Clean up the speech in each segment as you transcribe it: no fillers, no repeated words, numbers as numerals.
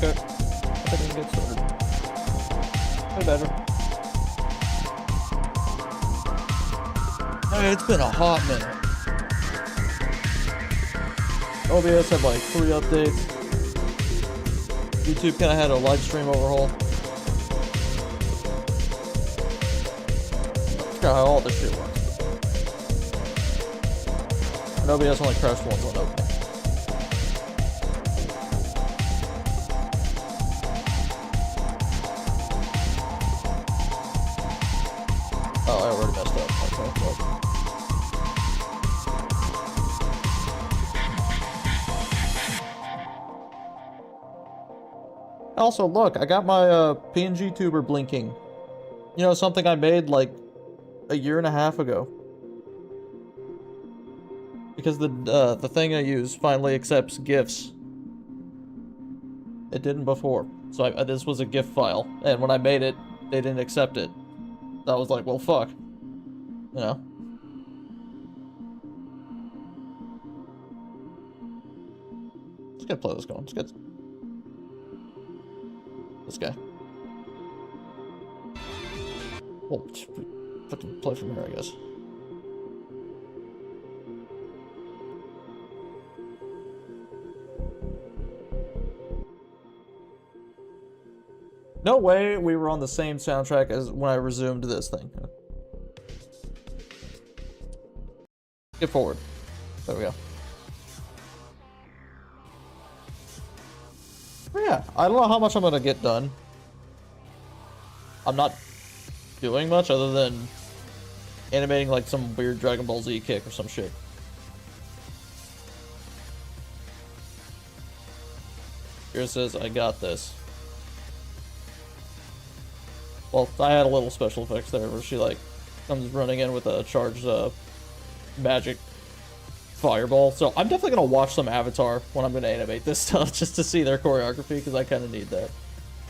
Okay. I think we can get started. Way better. Hey, it's been a hot minute. OBS had like 3 updates. YouTube kind of had a live stream overhaul. I forgot how all this shit works. And OBS only crashed once on opening. Oh, I already messed up. Okay, well. Also, look, I got my PNG tuber blinking. You know, something I made like a year and a half ago. Because the thing I use finally accepts GIFs. It didn't before. So this was a GIF file, and when I made it, they didn't accept it. I was like, well, fuck. You know? Let's get play this going. Let's get this guy. Well, fucking play from here, I guess. No way we were on the same soundtrack as when I resumed this thing. Get forward. There we go. But yeah, I don't know how much I'm gonna get done. I'm not doing much other than animating like some weird Dragon Ball Z kick or some shit. Here it says, I got this. Well, I had a little special effects there where she like comes running in with a charged magic fireball. So I'm definitely gonna watch some Avatar when I'm gonna animate this stuff just to see their choreography because I kind of need that.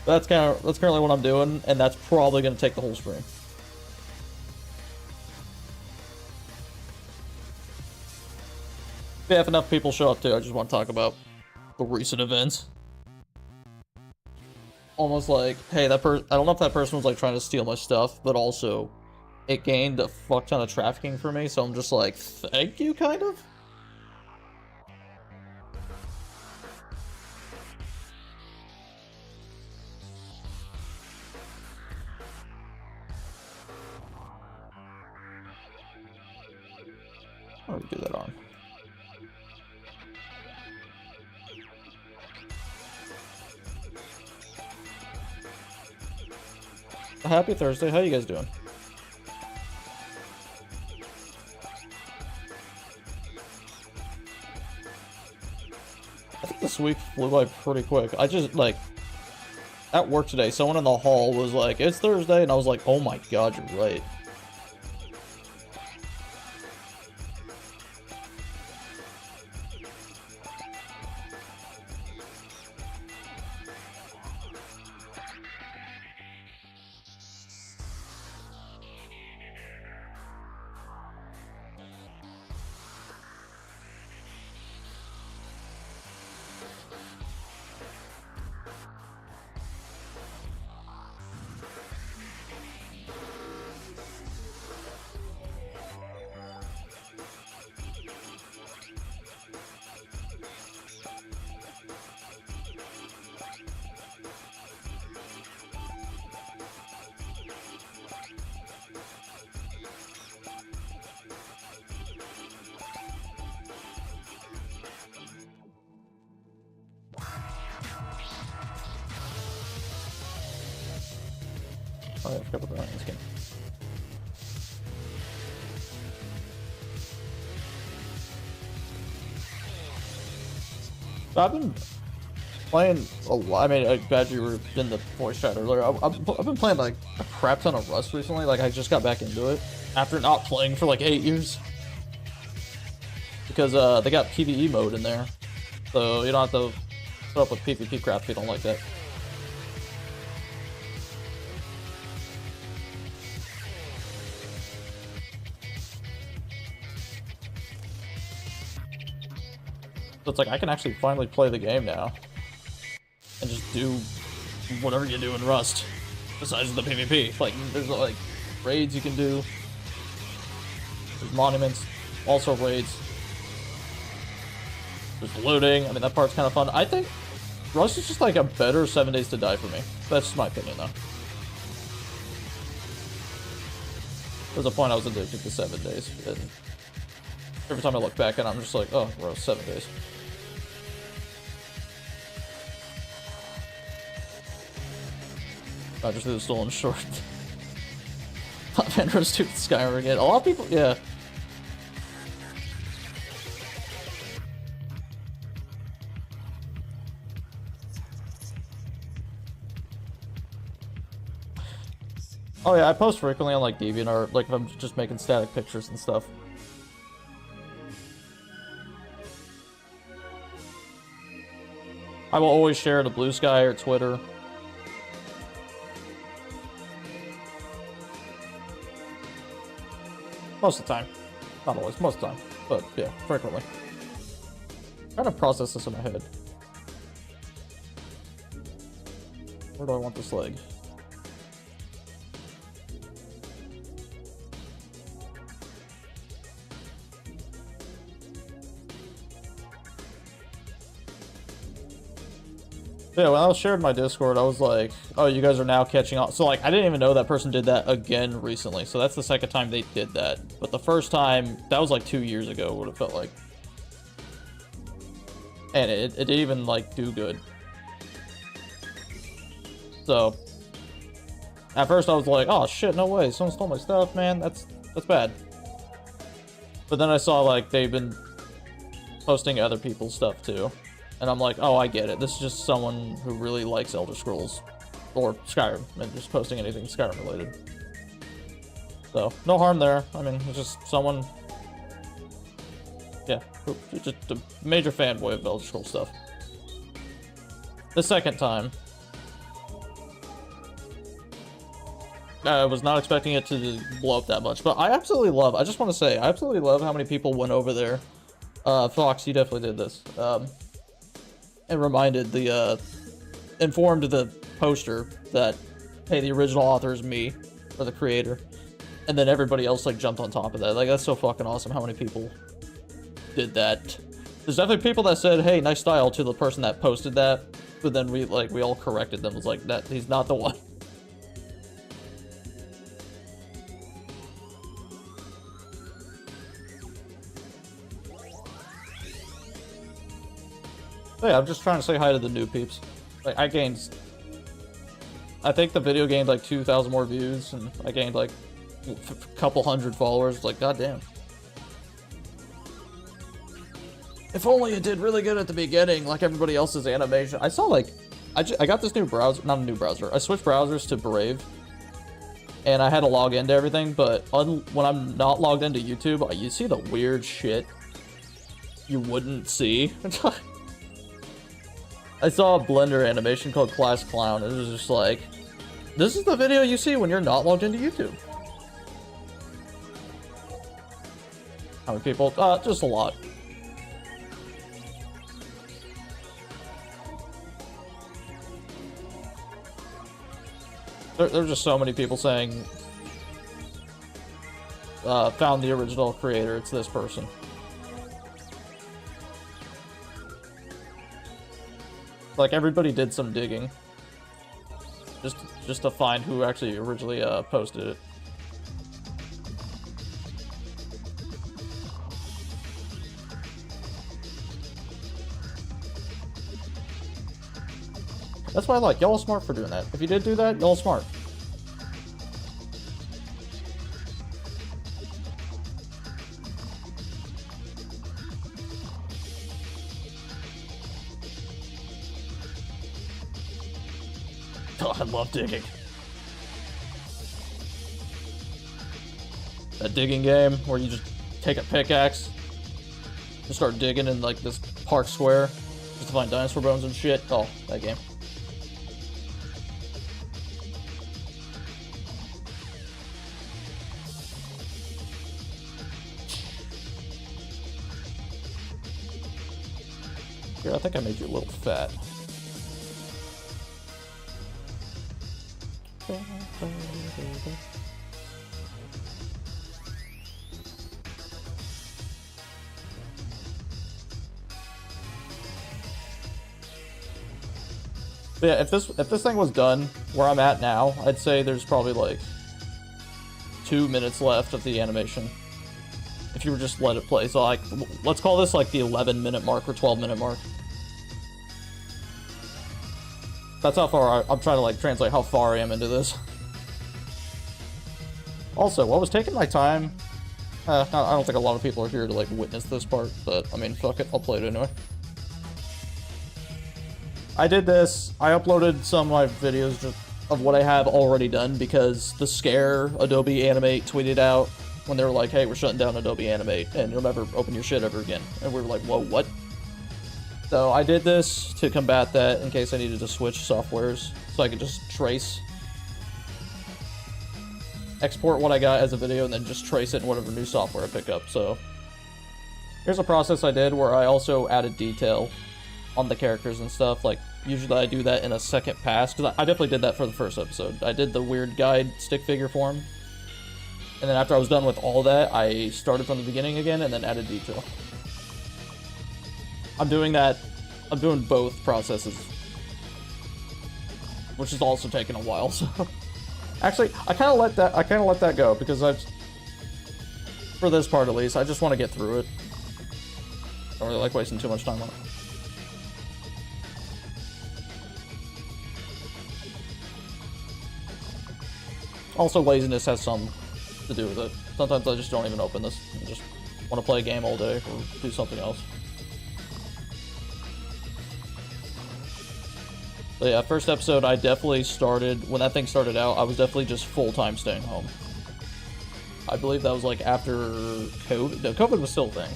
That's currently what I'm doing, and that's probably gonna take the whole stream. Yeah, if enough people show up too, I just want to talk about the recent events. Almost like, hey, I don't know if that person was like trying to steal my stuff, but also it gained a fuck ton of trafficking for me, so I'm just like, thank you, kind of? How do we do that on? Happy Thursday, how you guys doing? I think this week flew by pretty quick. I just, like, at work today, someone in the hall was like, it's Thursday, and I was like, oh my god, you're right. Oh, yeah, I forgot about the skin. I've been playing a lot. I mean, I'm glad you were in the voice chat earlier. I've been playing like a crap ton of Rust recently. Like, I just got back into it after not playing for like 8 years. Because they got PvE mode in there. So you don't have to put up with PvP crap if you don't like that. So it's like, I can actually finally play the game now. And just do whatever you do in Rust. Besides the PvP. Like, there's like raids you can do. There's monuments. Also raids. There's looting. I mean, that part's kind of fun. I think Rust is just like a better 7 Days to Die for me. That's just my opinion, though. There's a point I was addicted to 7 Days. And every time I look back and I'm just like, oh, Rust, 7 days. I just did a stolen short. Vendors to Skyrim again. A lot of people, yeah. Oh yeah, I post frequently on like DeviantArt, like if I'm just making static pictures and stuff. I will always share to Blue Sky or Twitter. Most of the time. Not always, most of the time. But yeah, frequently. I'm trying to process this in my head. Where do I want this leg? Yeah, when I was sharing my Discord, I was like, oh, you guys are now catching on. So, like, I didn't even know that person did that again recently. So that's the second time they did that. But the first time, that was like 2 years ago, what it felt like. And it didn't even, like, do good. So, at first I was like, oh, shit, no way. Someone stole my stuff, man. That's bad. But then I saw, like, they've been posting other people's stuff, too. And I'm like, oh, I get it. This is just someone who really likes Elder Scrolls. Or Skyrim. And just posting anything Skyrim related. So, no harm there. I mean, it's just someone... Yeah, just a major fanboy of Elder Scrolls stuff. The second time... I was not expecting it to blow up that much. But I absolutely love... I just want to say, I absolutely love how many people went over there. Fox, you definitely did this. And reminded the, informed the poster that, hey, the original author is me, or the creator. And then everybody else, like, jumped on top of that. Like, that's so fucking awesome how many people did that. There's definitely people that said, hey, nice style, to the person that posted that. But then we all corrected them. It was like, that, he's not the one. Yeah, I'm just trying to say hi to the new peeps. Like, I think the video gained like 2,000 more views, and I gained like a couple hundred followers. Like, goddamn. If only it did really good at the beginning, like everybody else's animation. I saw like, I got this new browser, not a new browser. I switched browsers to Brave, and I had to log into everything. But when I'm not logged into YouTube, you see the weird shit you wouldn't see. I saw a Blender animation called Class Clown. It was just like, this is the video you see when you're not logged into YouTube. How many people? Just a lot. There's just so many people saying, found the original creator, it's this person. Like, everybody did some digging. Just to find who actually originally, posted it. That's why I like, y'all are smart for doing that. If you did do that, y'all are smart. Oh, I love digging. That digging game where you just take a pickaxe and start digging in like this park square just to find dinosaur bones and shit. Oh, that game. Here, I think I made you a little fat. But yeah, if this thing was done where I'm at now, I'd say there's probably like 2 minutes left of the animation. If you were just let it play. So like, let's call this like the 11-minute mark or 12-minute mark. That's how far I'm trying to like translate how far I am into this. Also, what was taking my time, I don't think a lot of people are here to like witness this part, but I mean, fuck it, I'll play it anyway. I did this, I uploaded some of my videos just of what I have already done, because the scare Adobe Animate tweeted out when they were like, hey, we're shutting down Adobe Animate and you'll never open your shit ever again. And we were like, whoa, what? So I did this to combat that in case I needed to switch softwares, so I could just trace, export what I got as a video, and then just trace it in whatever new software I pick up. So here's a process I did where I also added detail on the characters and stuff. Like, usually I do that in a second pass, because I definitely did that for the first episode. I did the weird guide stick figure form, and then after I was done with all that, I started from the beginning again and then added detail. I'm doing that. I'm doing both processes, which is also taking a while. So, actually, I kind of let that go because for this part at least, I just want to get through it. Don't really like wasting too much time on it. Also, laziness has some to do with it. Sometimes I just don't even open this. I just want to play a game all day or do something else. But yeah, first episode, I definitely started, when that thing started out, I was definitely just full-time staying home. I believe that was like after COVID. No, COVID was still a thing.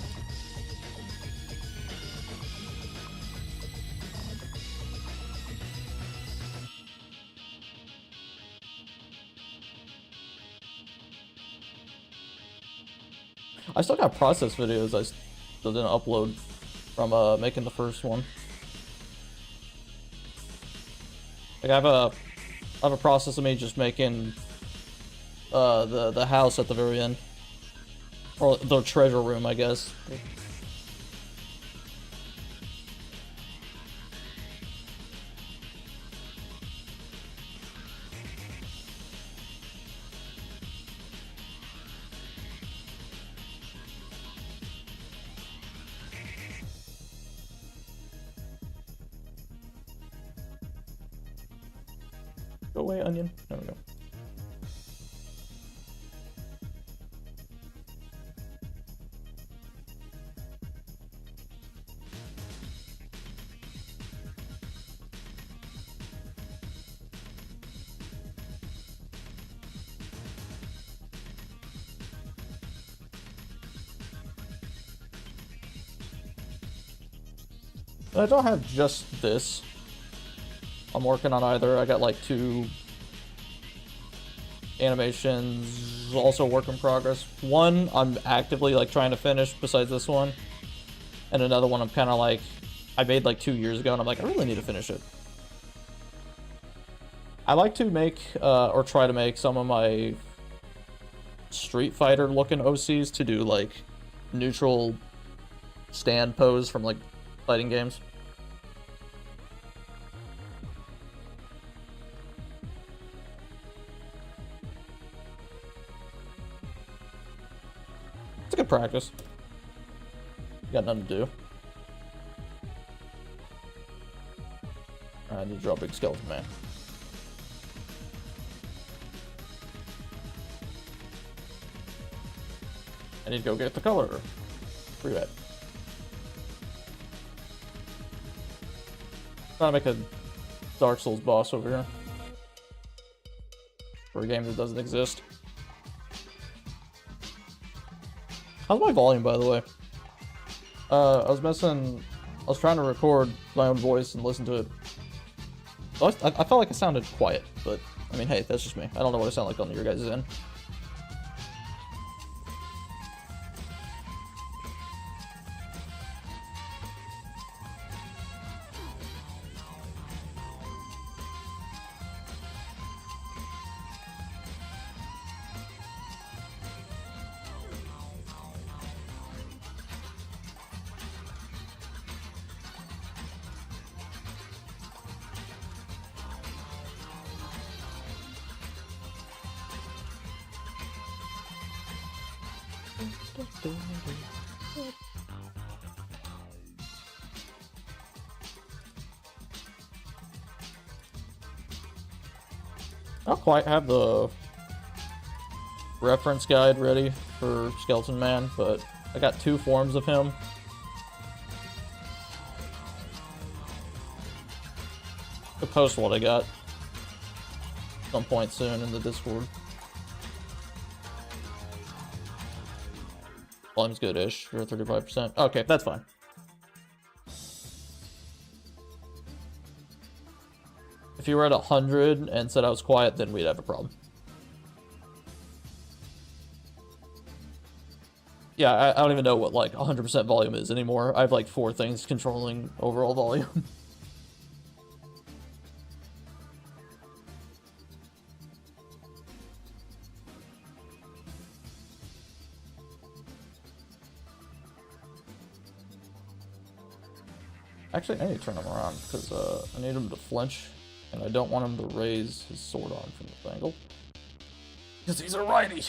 I still got process videos I still didn't upload from making the first one. Like I have a process of me just making the house at the very end, or the treasure room, I guess. Go away, onion. There we go. I don't have just this. I'm working on either. I got like 2 animations, also work in progress. One I'm actively like trying to finish besides this one, and another one I'm kind of like, I made like 2 years ago and I'm like, I really need to finish it. I like to make or try to make some of my Street Fighter looking OCs to do like neutral stand pose from like fighting games. It's a good practice. Got nothing to do. I need to draw a big skeleton man. I need to go get the color. Free bet. Trying to make a Dark Souls boss over here. For a game that doesn't exist. How's my volume, by the way? I was trying to record my own voice and listen to it. I felt like it sounded quiet, but I mean, hey, that's just me. I don't know what I sound like on your guys' end. I don't quite have the reference guide ready for Skeleton Man, but I got 2 forms of him. To post what I got. some point soon in the Discord. Volume's good-ish. You're at 35%. Okay, that's fine. If you were at 100 and said I was quiet, then we'd have a problem. Yeah, I don't even know what, like, 100% volume is anymore. I have, like, 4 things controlling overall volume. Actually, I need to turn him around, because I need him to flinch, and I don't want him to raise his sword arm from this angle. Because he's a righty!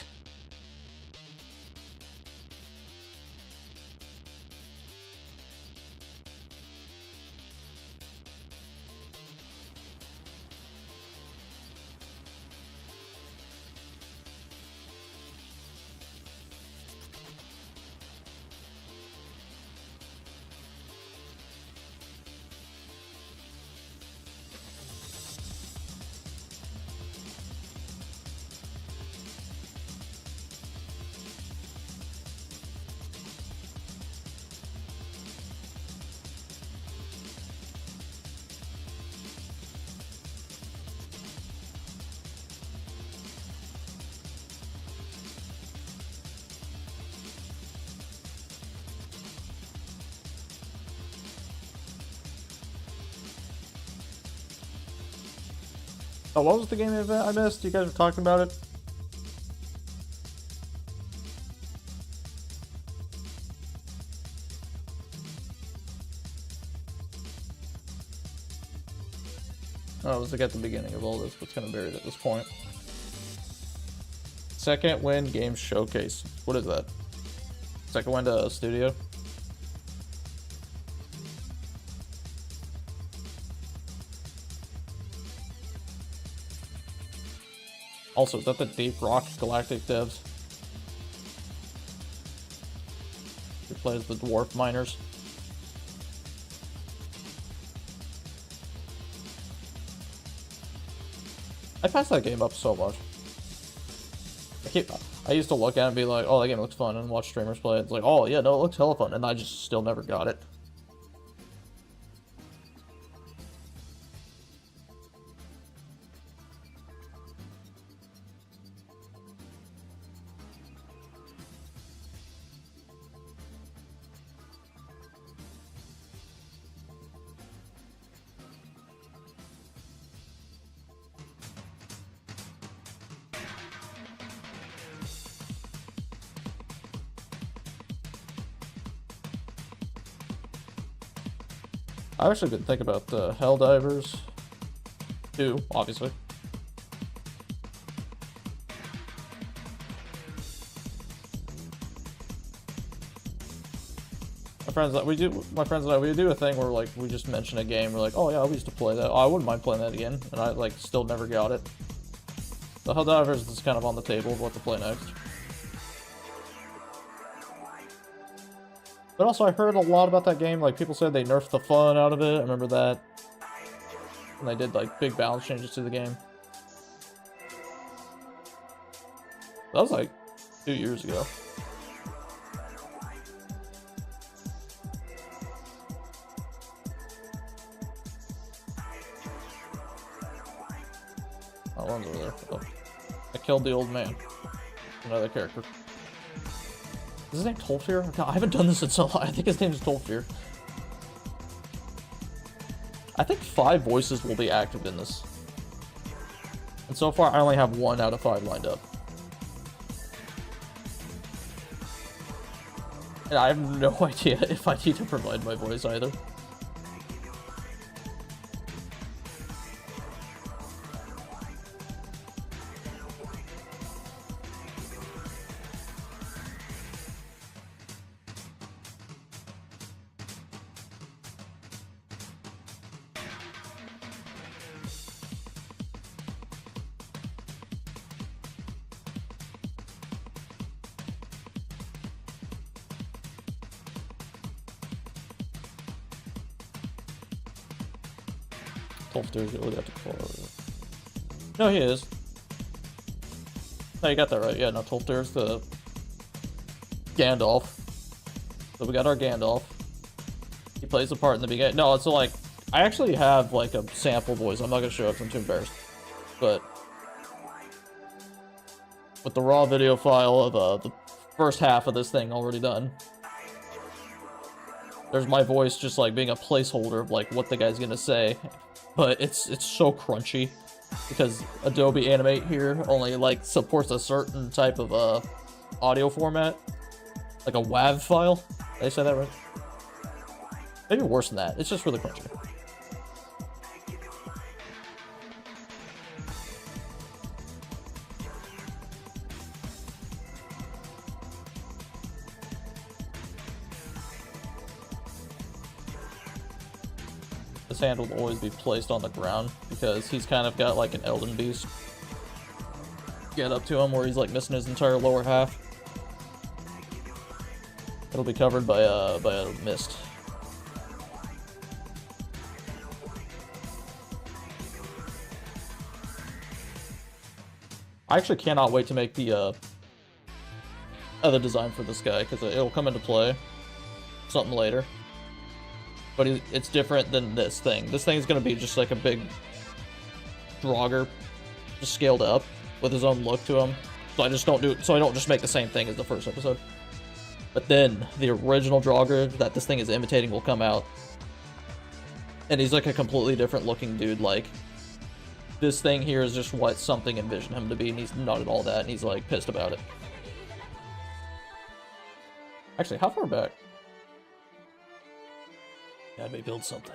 Oh, what was the game event I missed? You guys were talking about it? Oh, it was like at the beginning of all this, but it's kind of buried at this point. Second win game showcase. What is that? Second win to studio? Also, is that the Deep Rock Galactic devs? Who plays the dwarf miners? I passed that game up so much. I used to look at it and be like, oh, that game looks fun, and watch streamers play it. It's like, oh yeah, no, it looks hella fun, and I just still never got it. I actually didn't think about the Helldivers 2, obviously. My friends and I, we do a thing where like we just mention a game. We're like, oh yeah, we used to play that. Oh, I wouldn't mind playing that again, and I like still never got it. The Helldivers is kind of on the table of what to play next. But also, I heard a lot about that game. Like, people said they nerfed the fun out of it. I remember that. And they did, like, big balance changes to the game. That was, like, 2 years ago. Oh, one's over there. Oh. I killed the old man. Another character. Is his name Tolfear? God, I haven't done this in so long. I think his name is Tolfear. I think 5 voices will be active in this. And so far, I only have 1 out of 5 lined up. And I have no idea if I need to provide my voice either. No, he is. No, you got that right. Yeah, no, there's the Gandalf. So we got our Gandalf. He plays a part in the beginning. No, so like, I actually have like a sample voice. I'm not gonna show it because I'm too embarrassed. But with the raw video file of the first half of this thing already done, there's my voice just like being a placeholder of like what the guy's gonna say. But it's so crunchy because Adobe Animate here only like supports a certain type of audio format, like a WAV file. Did I say that right? Maybe worse than that. It's just really crunchy. His hand will always be placed on the ground because he's kind of got like an Elden Beast get up to him where he's like missing his entire lower half. It'll be covered by a mist. I actually cannot wait to make the other design for this guy because it'll come into play something later. But it's different than this thing. This thing is going to be just like a big Draugr, just scaled up with his own look to him. So I don't just make the same thing as the first episode. But then the original Draugr that this thing is imitating will come out. And he's like a completely different looking dude. Like, this thing here is just what something envisioned him to be, and he's not at all that, and he's like pissed about it. Actually, how far back? Yeah, I may build something.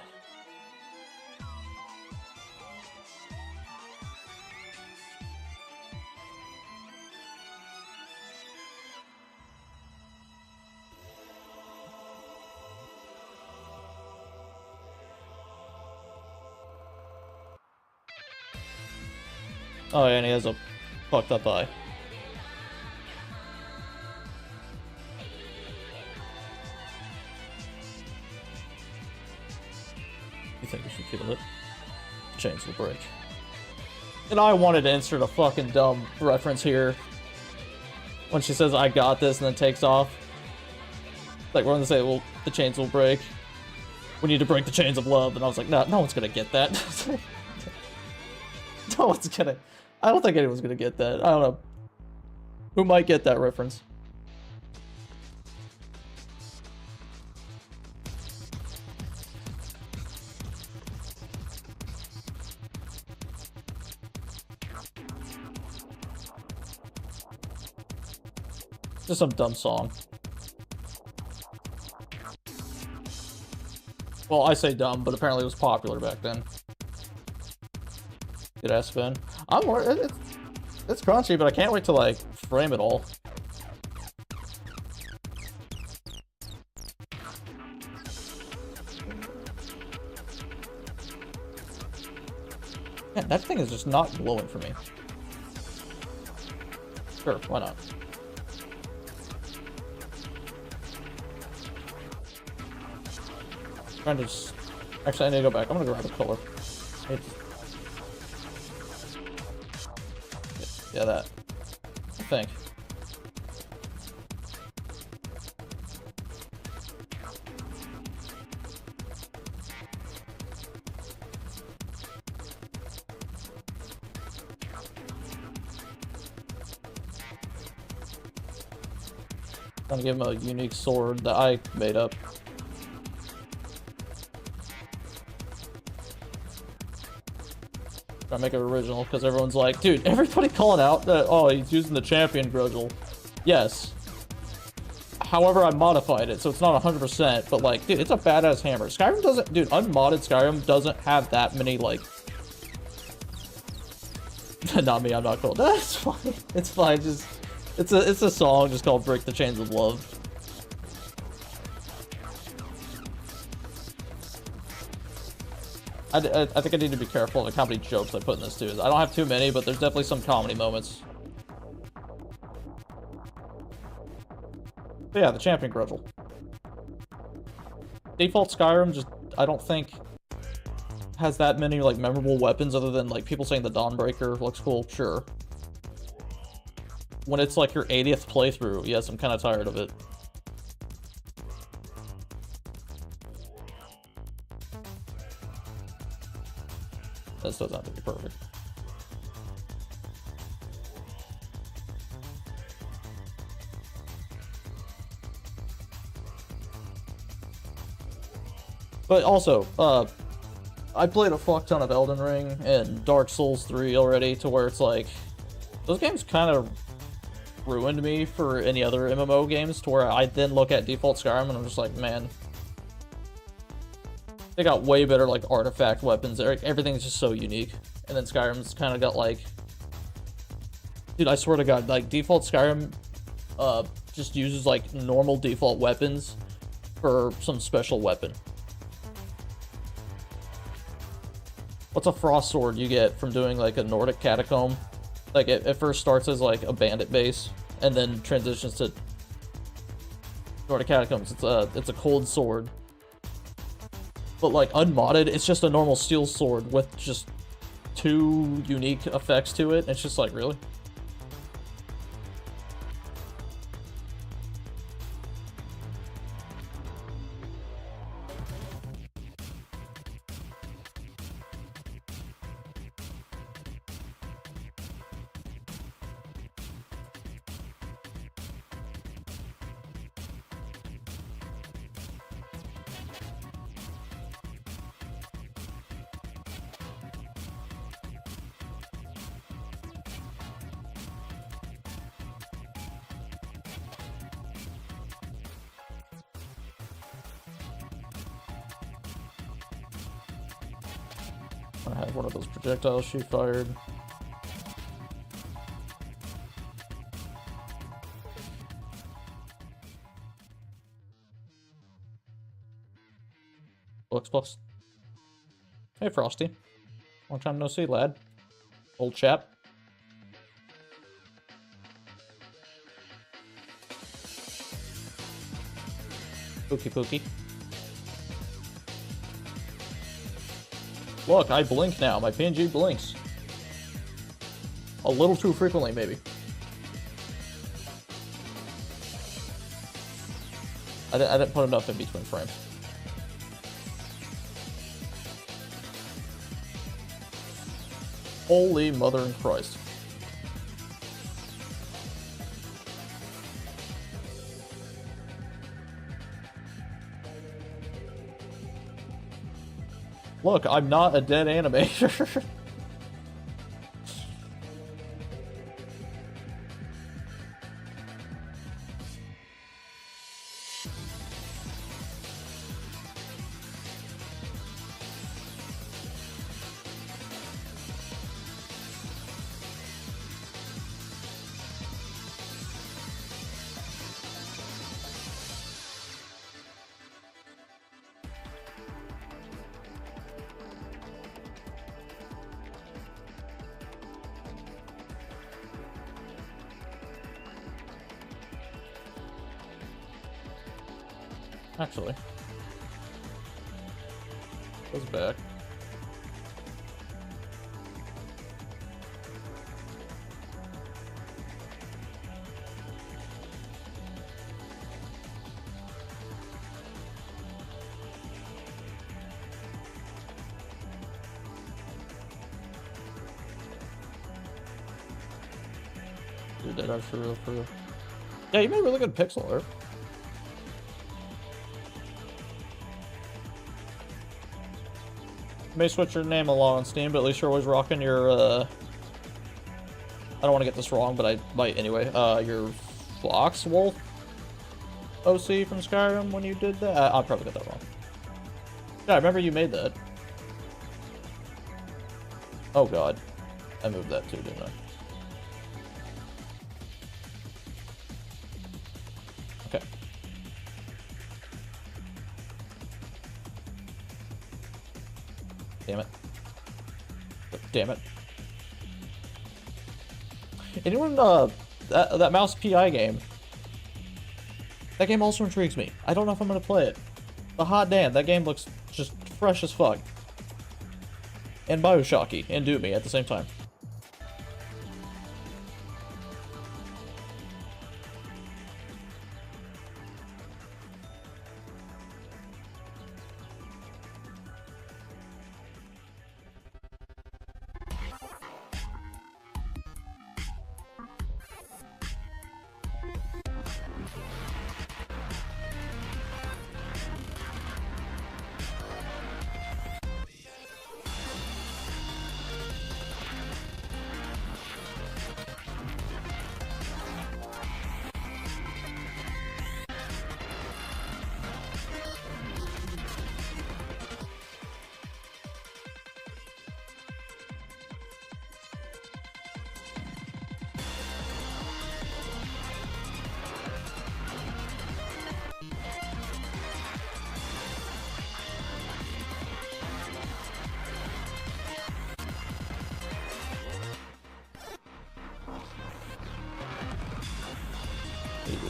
Oh, yeah, and he has a fucked up eye. You think we should kill it? Change the break. And I wanted to insert a fucking dumb reference here. When she says, I got this, and then takes off. Like, we're gonna say, well, the chains will break. We need to break the chains of love. And I was like, no one's gonna get that. No one's gonna... I don't think anyone's gonna get that. I don't know. Who might get that reference? Just some dumb song. Well, I say dumb, but apparently it was popular back then. Good ass spin. It's crunchy, but I can't wait to like frame it all. Man, that thing is just not glowing for me. Sure, why not? Trying to just... Actually, I need to go back. I'm gonna grab a color. Yeah, that. I think. I'm gonna give him a unique sword that I made up. Try to make it original because everyone's like, dude, everybody calling out that, oh, he's using the champion Grudgel. Yes. However, I modified it, so it's not 100%, but like, dude, it's a badass hammer. Skyrim doesn't, dude, unmodded Skyrim doesn't have that many, like, not me, I'm not cool. No, it's fine. It's fine, just, it's a song just called Break the Chains of Love. I think I need to be careful of how many jokes I put in this too. I don't have too many, but there's definitely some comedy moments. But yeah, the champion Grudgel. Default Skyrim just, I don't think, has that many like memorable weapons other than like people saying the Dawnbreaker looks cool, sure. when it's like your 80th playthrough, yes, I'm kind of tired of it. This doesn't have to be perfect. But also, I played a fuck ton of Elden Ring and Dark Souls 3 already, to where it's like, those games kind of ruined me for any other MMO games, to where I then look at default Skyrim and I'm just like, man, they got way better, like, artifact weapons. Everything's just so unique. And then Skyrim's kind of got, like... Dude, I swear to God, like, default Skyrim just uses, like, normal default weapons for some special weapon. What's a frost sword you get from doing, like, a Nordic catacomb? Like, it first starts as, like, a bandit base, and then transitions to Nordic catacombs. It's a cold sword. But, like, unmodded, it's just a normal steel sword with just 2 unique effects to it. It's just like, really? I had one of those projectiles she fired. Looks plus. Hey, Frosty. Long time no see, lad. Old chap. Pookie pookie. Look, I blink now. My PNG blinks. A little too frequently, maybe. I didn't put enough in between frames. Holy mother in Christ. Look, I'm not a dead animator. Actually, goes back. You did that for real. Yeah, you made really good pixel art. You may switch your name along on Steam, but at least you're always rocking your, I don't want to get this wrong, but I might anyway, your Foxwolf OC from Skyrim when you did that? I'll probably get that wrong. Yeah, I remember you made that. Oh god. I moved that too, didn't I? Okay. Damn it. Damn it. Anyone, that mouse PI game? That game also intrigues me. I don't know if I'm gonna play it. But hot damn, that game looks just fresh as fuck. And Bioshocky and Doomy at the same time.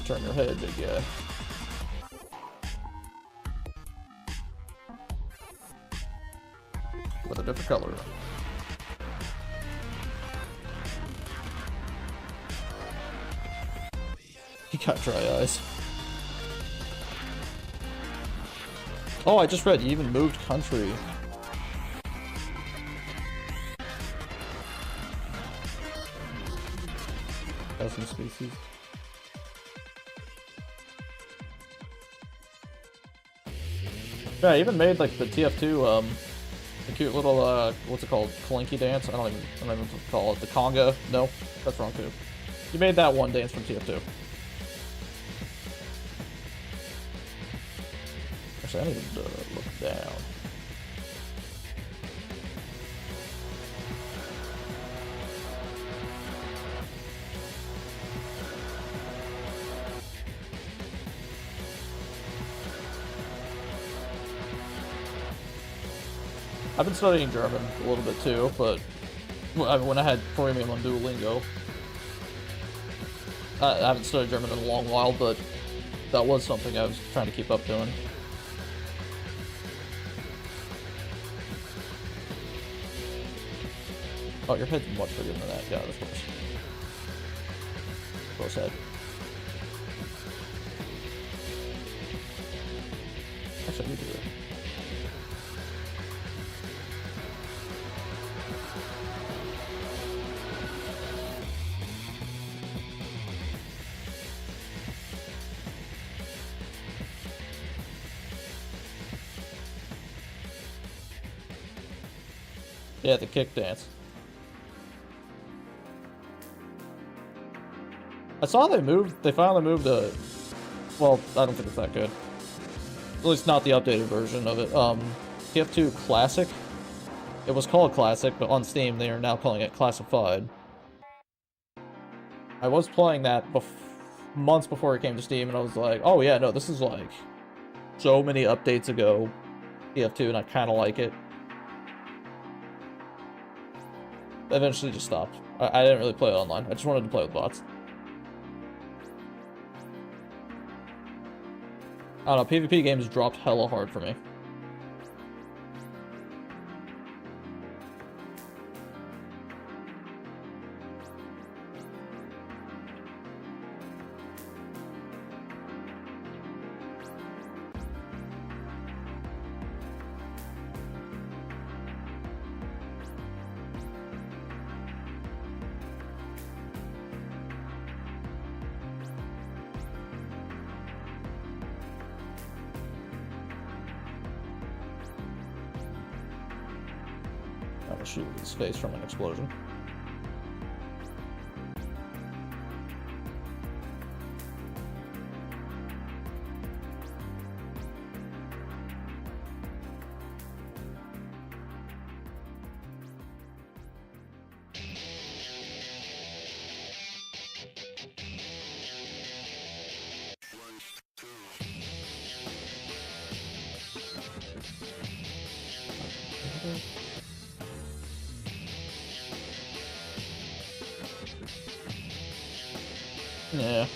turn your head, big guy. With a different color. He got dry eyes. Oh, I just read he even moved country. Custom species. Yeah, I even made like the TF2 the cute little what's it called? Clinky dance? I don't even know what to call it. The conga? No, that's wrong too. You made that one dance from TF2. Actually, I need to look down. I've been studying German a little bit too, but when I had premium on Duolingo, I haven't studied German in a long while, but that was something I was trying to keep up doing. Oh, your head's much bigger than that. Yeah, that's worse. Close head. Actually, I need to do it. Yeah, the kick dance. I saw they finally moved the, well, I don't think it's that good. At least not the updated version of it. TF2 Classic. It was called Classic, but on Steam they are now calling it Classified. I was playing that months before it came to Steam, and I was like, oh yeah, no, this is like so many updates ago, TF2, and I kind of like it. I eventually just stopped. I didn't really play it online. I just wanted to play with bots. I don't know, PvP games dropped hella hard for me. I'm gonna shoot his face from an explosion. Yeah.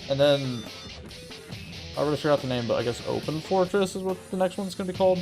And then, I already forgot the name, but I guess Open Fortress is what the next one's gonna be called.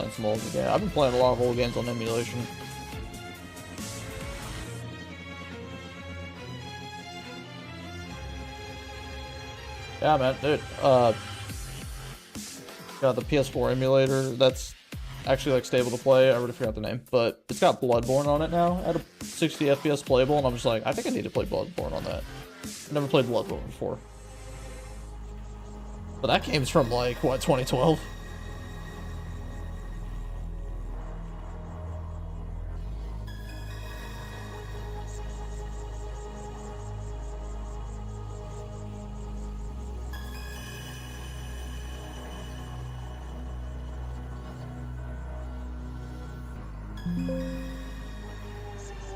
playing some old games. I've been playing a lot of old games on emulation. Yeah, man, dude. Got the PS4 emulator that's actually like stable to play. I already forgot the name, but it's got Bloodborne on it now at a 60 FPS playable, and I'm just like, I think I need to play Bloodborne on that. I've never played Bloodborne before. But that game's from like, what, 2012?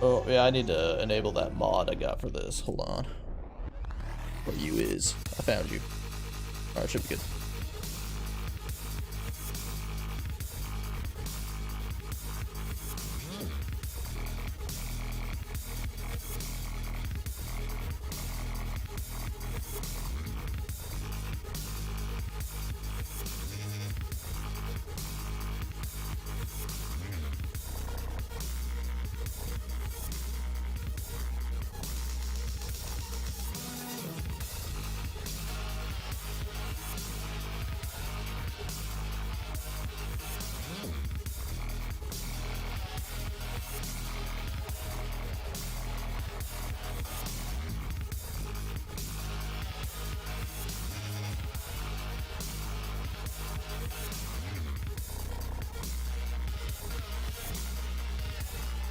Oh, yeah, I need to enable that mod I got for this. Hold on. Where you is? I found you. Alright, should be good.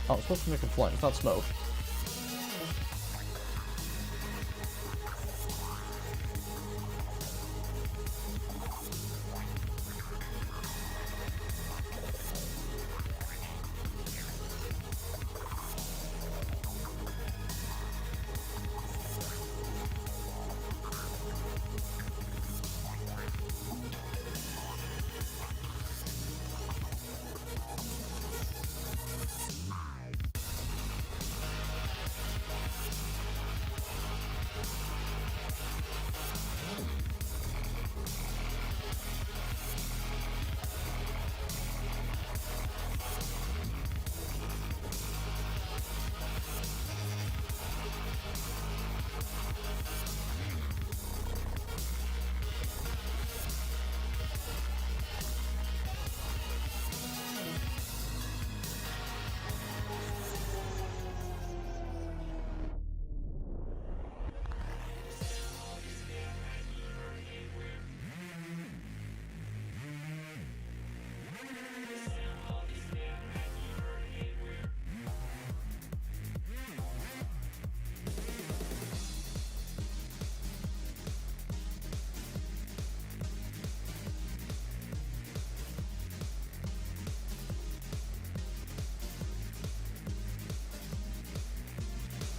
Oh, I'm supposed to make a flame. It's not smoke.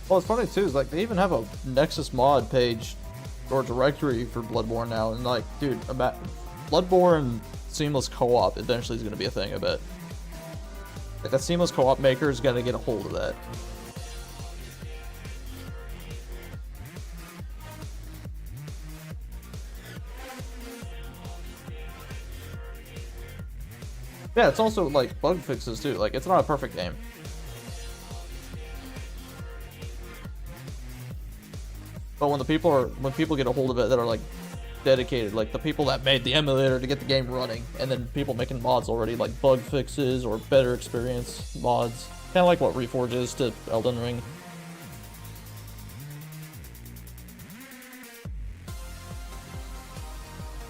Well, it's funny too, is like they even have a Nexus mod page or directory for Bloodborne now, and like, dude, Bloodborne seamless co-op eventually is going to be a thing, I bet. Like, that seamless co-op maker is going to get a hold of that. Yeah, it's also like bug fixes too. Like, it's not a perfect game. But when people get a hold of it that are like dedicated, like the people that made the emulator to get the game running, and then people making mods already, like bug fixes or better experience mods, kind of like what Reforge is to Elden Ring.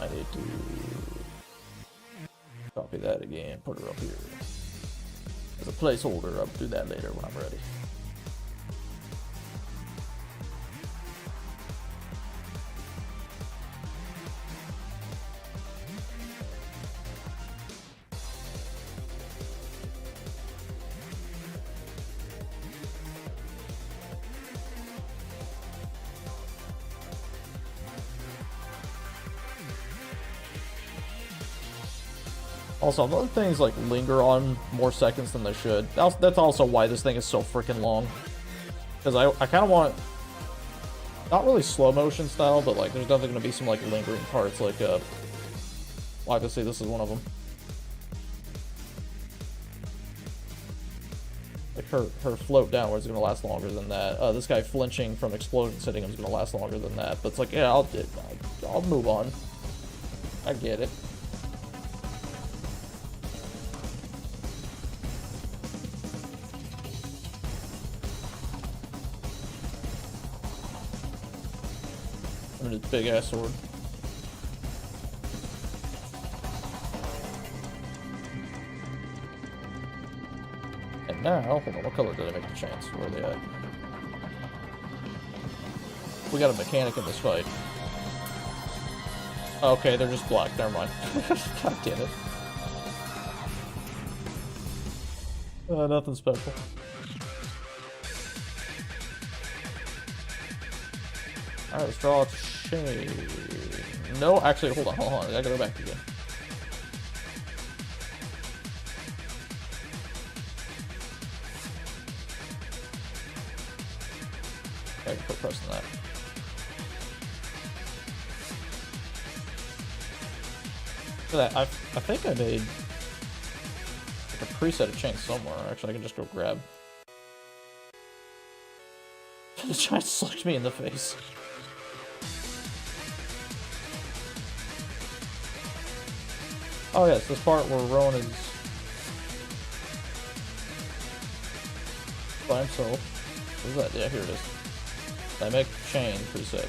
I need to copy that again, put it up here as a placeholder. I'll do that later when I'm ready. Also, other things like linger on more seconds than they should. That's also why this thing is so freaking long. Because I kind of want, not really slow motion style, but like there's definitely going to be some like lingering parts. Like, well, obviously this is one of them. her float downwards is gonna last longer than that. This guy flinching from explosions hitting him is gonna last longer than that. But it's like, yeah, I'll move on. I get it. I mean, it's big ass sword. And now, hold on, what color did I make the chance? Where are they at? We got a mechanic in this fight. Okay, they're just black. Never mind. God damn it. Nothing special. Alright, let's draw a shade. No, actually, hold on. I gotta go back again. I can quit pressing that. Look at that. I think I made like a preset of chain somewhere. Actually, I can just go grab. The giant slugged me in the face. Oh yes, this part where Rowan is by himself. What is that? Yeah, here it is. I make chain preset.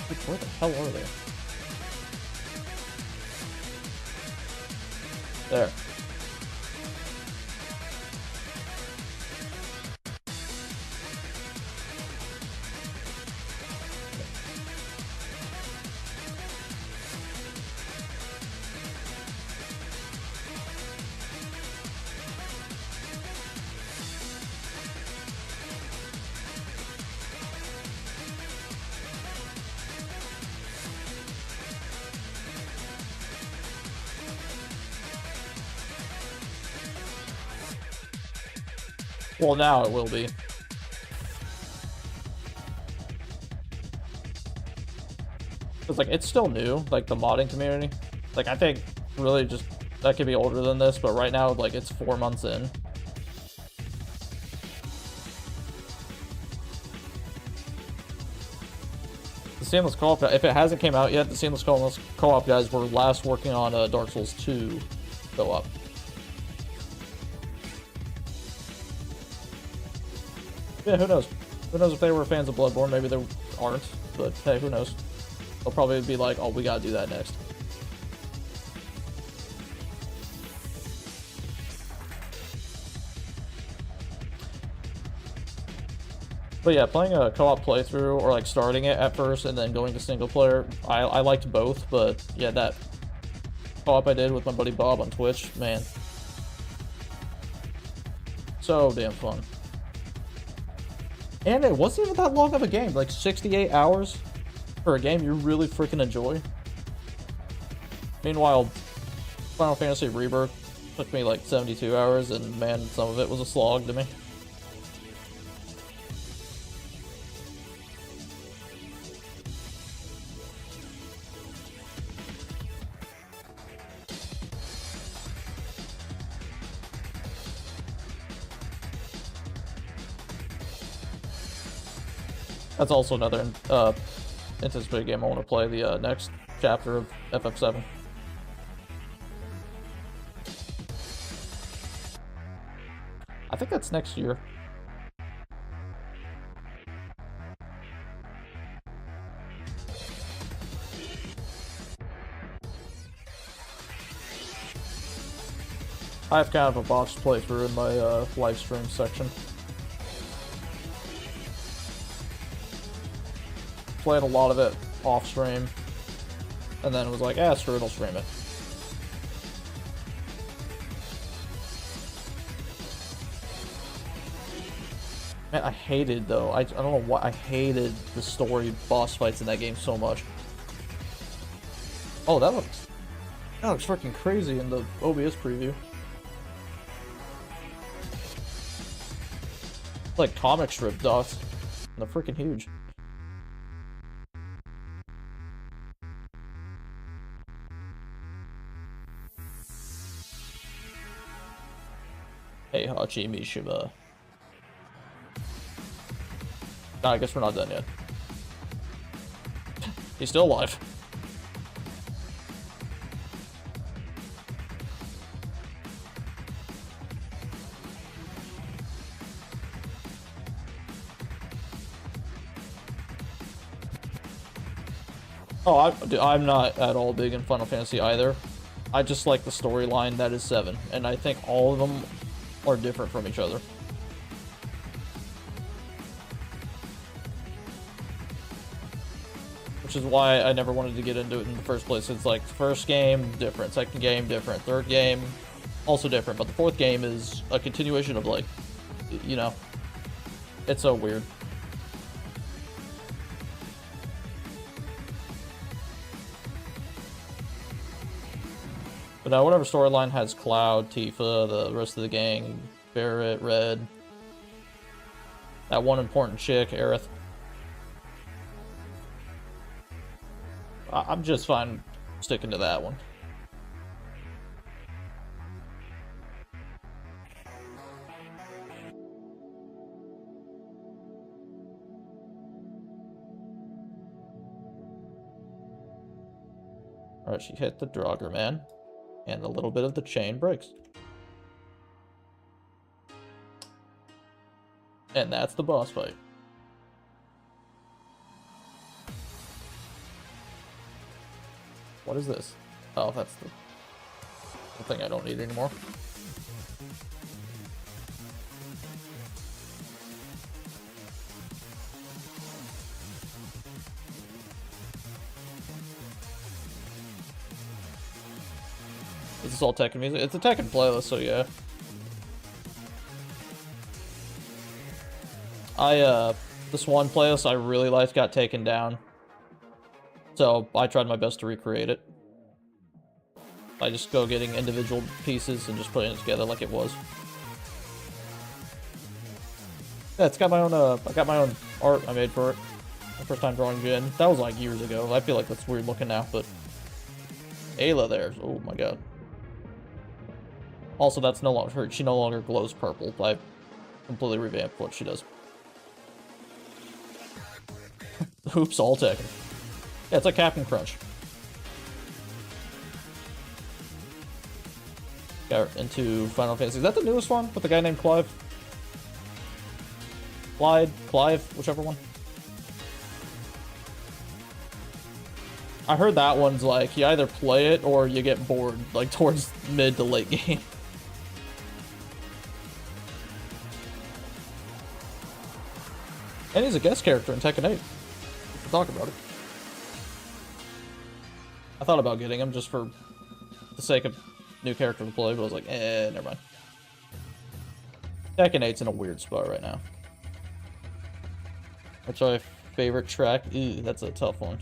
Dude, where the hell are they? There. Well, now it will be. It's like, it's still new, like the modding community. Like, I think really just, that could be older than this, but right now, like, it's 4 months in. The Seamless Co-op, if it hasn't came out yet, the Seamless Co-op guys were last working on Dark Souls 2 Co-op. Yeah, who knows? Who knows if they were fans of Bloodborne? Maybe they aren't, but hey, who knows? They'll probably be like, oh, we gotta do that next. But yeah, playing a co-op playthrough, or like starting it at first and then going to single player, I liked both, but yeah, that co-op I did with my buddy Bob on Twitch, man. So damn fun. And it wasn't even that long of a game, like 68 hours for a game you really freaking enjoy. Meanwhile, Final Fantasy Rebirth took me like 72 hours, and man, some of it was a slog to me. That's also another anticipated game I want to play, the next chapter of FF7. I think that's next year. I have kind of a botched playthrough in my live stream section. Played a lot of it off stream, and then it was like, ah, screw it, I'll stream it. Man, I hated, though, I don't know why, I hated the story boss fights in that game so much. Oh, that looks freaking crazy in the OBS preview. Like comic strip dots, and they're freaking huge. Heihachi Mishima. Nah, I guess we're not done yet. He's still alive. Oh, I'm not at all big in Final Fantasy either. I just like the storyline that is 7, and I think all of them are different from each other. Which is why I never wanted to get into it in the first place. It's like, first game, different. Second game, different. Third game, also different. But the fourth game is a continuation of, like, you know, it's so weird. But now, whatever storyline has Cloud, Tifa, the rest of the gang, Barrett, Red, that one important chick, Aerith. I'm just fine sticking to that one. Alright, she hit the Draugr man, and a little bit of the chain breaks. And that's the boss fight. What is this? Oh, that's the thing I don't need anymore. Is this all Tekken music? It's a Tekken playlist, so yeah. This one playlist I really liked got taken down. So I tried my best to recreate it. I just go getting individual pieces and just putting it together like it was. Yeah, it's got my own, I got my own art I made for it. My first time drawing Jin. That was like years ago. I feel like that's weird looking now, but... Ayla there. Oh my god. Also, that's no longer her. She no longer glows purple. I completely revamped what she does. Oops, all Tekken. Yeah, it's like Captain Crunch. Got into Final Fantasy. Is that the newest one with the guy named Clive? Clive, whichever one. I heard that one's like, you either play it or you get bored, like towards mid to late game. And he's a guest character in Tekken 8. We can talk about it. I thought about getting him just for the sake of new character to play, but I was like, never mind. Tekken 8's in a weird spot right now. What's my favorite track? Ew, that's a tough one.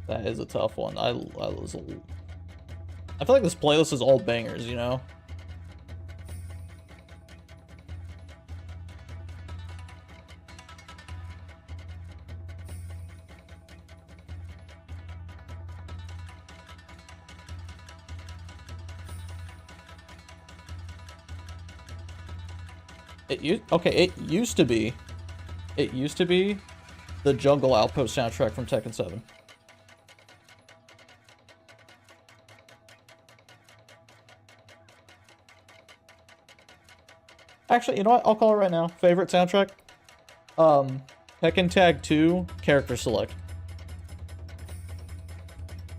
That is a tough one. I feel like this playlist is all bangers, you know? It used to be the Jungle Outpost soundtrack from Tekken 7. Actually, you know what? I'll call it right now. Favorite soundtrack? Tekken Tag 2 Character Select.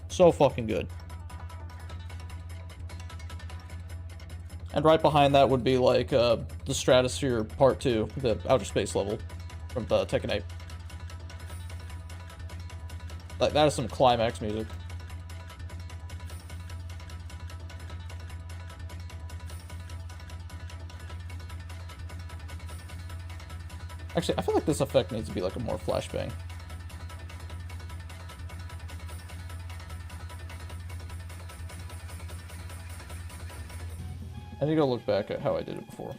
So fucking good. And right behind that would be like the Stratosphere Part 2, the outer space level from Tekken 8. Like, that is some climax music. Actually, I feel like this effect needs to be like a more flashbang. I need to go look back at how I did it before.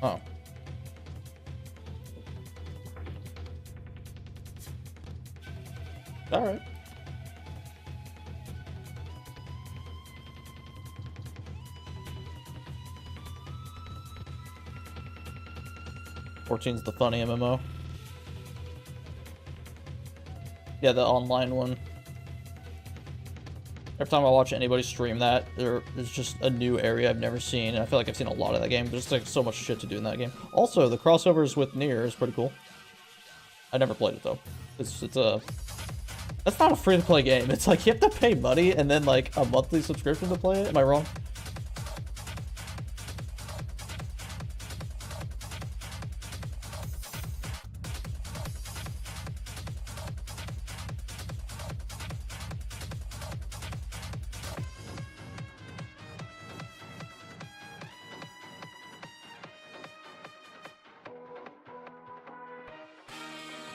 Oh. Alright. "14's the funny MMO. Yeah, the online one. Every time I watch anybody stream that, there's just a new area I've never seen, and I feel like I've seen a lot of that game. There's like so much shit to do in that game. Also, the crossovers with Nier is pretty cool. I never played it though. It's a... That's not a free-to-play game. It's like you have to pay money and then like a monthly subscription to play it. Am I wrong?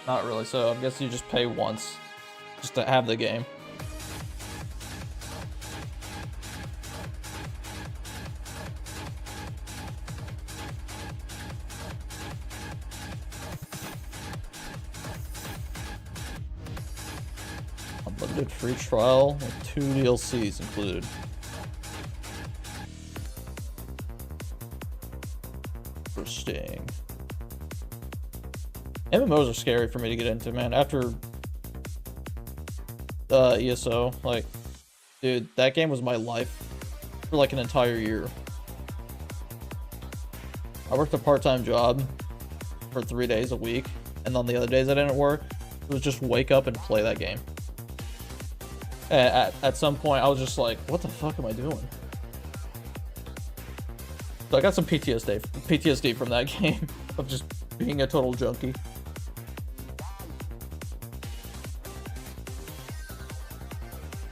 Not really, so I guess you just pay once just to have the game. Unlimited free trial with 2 DLCs included. Interesting. MMOs are scary for me to get into, man. After ESO, like, dude, that game was my life for like an entire year. I worked a part-time job for 3 days a week, and on the other days I didn't work, it was just wake up and play that game. At some point, I was just like, what the fuck am I doing? So I got some PTSD from that game of just being a total junkie.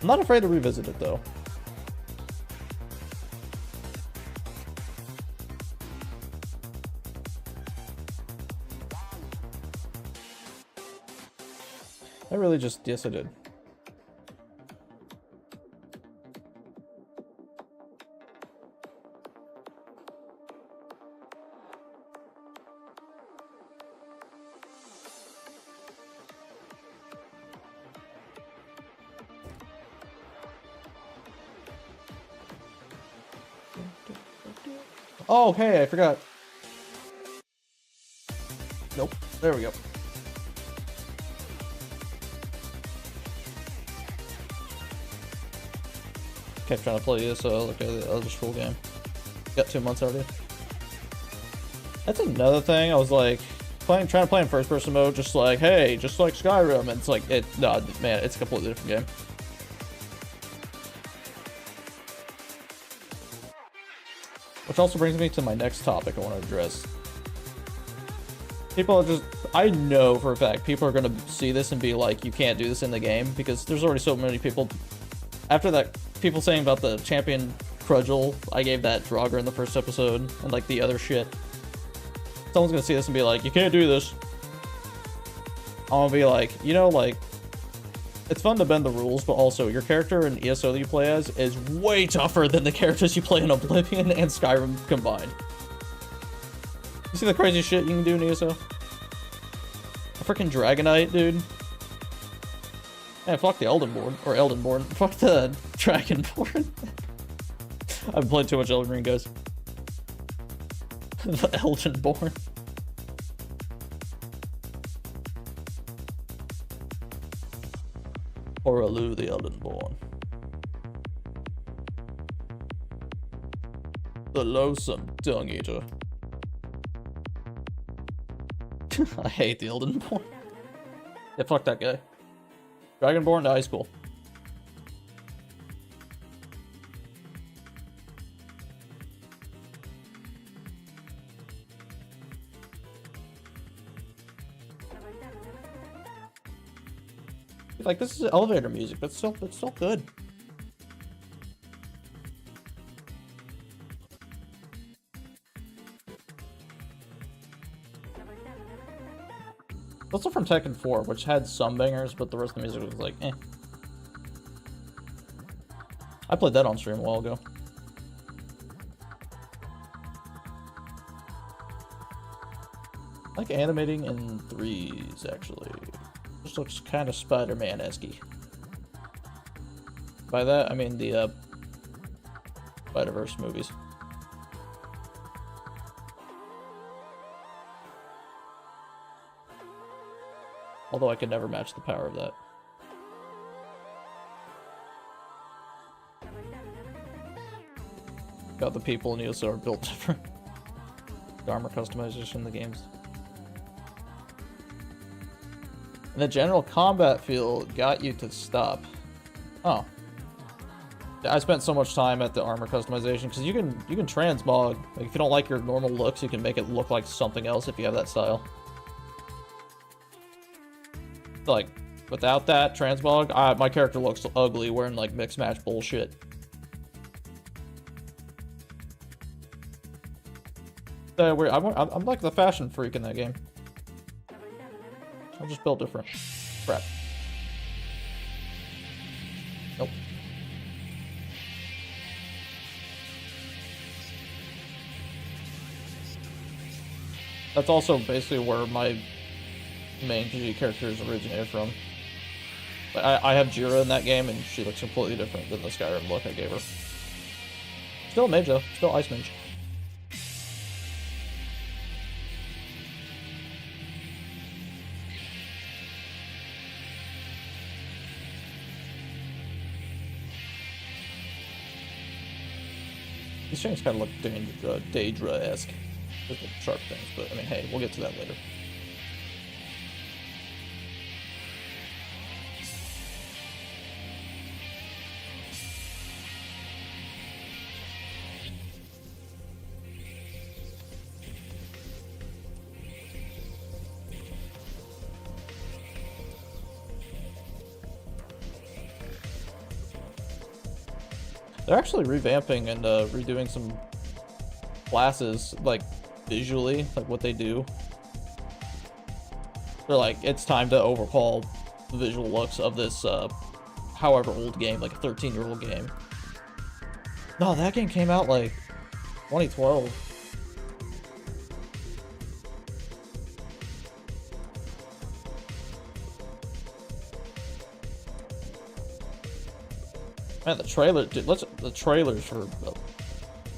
I'm not afraid to revisit it though. I really just, yes I did. Oh, hey, I forgot. Nope. There we go. Kept trying to play this, so look at the other full game. Got 2 months already. That's another thing. I was like trying to play in first person mode, just like, hey, just like Skyrim, and it's like no, man, it's a completely different game. Which also brings me to my next topic I want to address. People are just, I know for a fact, people are going to see this and be like, you can't do this in the game, because there's already so many people. After that, people saying about the champion Crudgel, I gave that Draugr in the first episode, and like the other shit. Someone's going to see this and be like, you can't do this. I'm going to be like, you know, like, it's fun to bend the rules, but also your character in ESO that you play as is way tougher than the characters you play in Oblivion and Skyrim combined. You see the crazy shit you can do in ESO? A freaking Dragonite, dude. Man, fuck the Eldenborn. Or Eldenborn. Fuck the Dragonborn. I've played too much Elden Ring, guys. The Eldenborn. Or Alu the Eldenborn. The loathsome dung eater. I hate the Eldenborn. Yeah, fuck that guy. Dragonborn to high school. Like, this is elevator music, but it's still good. Also from Tekken 4, which had some bangers, but the rest of the music was like, eh. I played that on stream a while ago. I like animating in threes, actually. Just looks kind of Spider-Man-esque. By that, I mean the Spider-Verse movies. Although I could never match the power of that. Got the people in ESO are built different. The armor customization in the games. And the general combat feel got you to stop. Oh. I spent so much time at the armor customization because you can transmog. Like if you don't like your normal looks, you can make it look like something else if you have that style. Like without that transmog, my character looks ugly wearing like mix match bullshit. Weird. I'm like the fashion freak in that game. I'll just build different. Crap. Nope. That's also basically where my main PG characters originated from. I have Jira in that game, and she looks completely different than the Skyrim look I gave her. Still a mage, though. Still ice mage. These things kind of look Daedra-esque with the sharp things, but I mean, hey, we'll get to that later. They're actually revamping and redoing some classes, like, visually, like what they do. They're like, it's time to overhaul the visual looks of this, however old game, like a 13-year-old game. No, that game came out, like, 2012. Man, the trailer, dude, the trailers for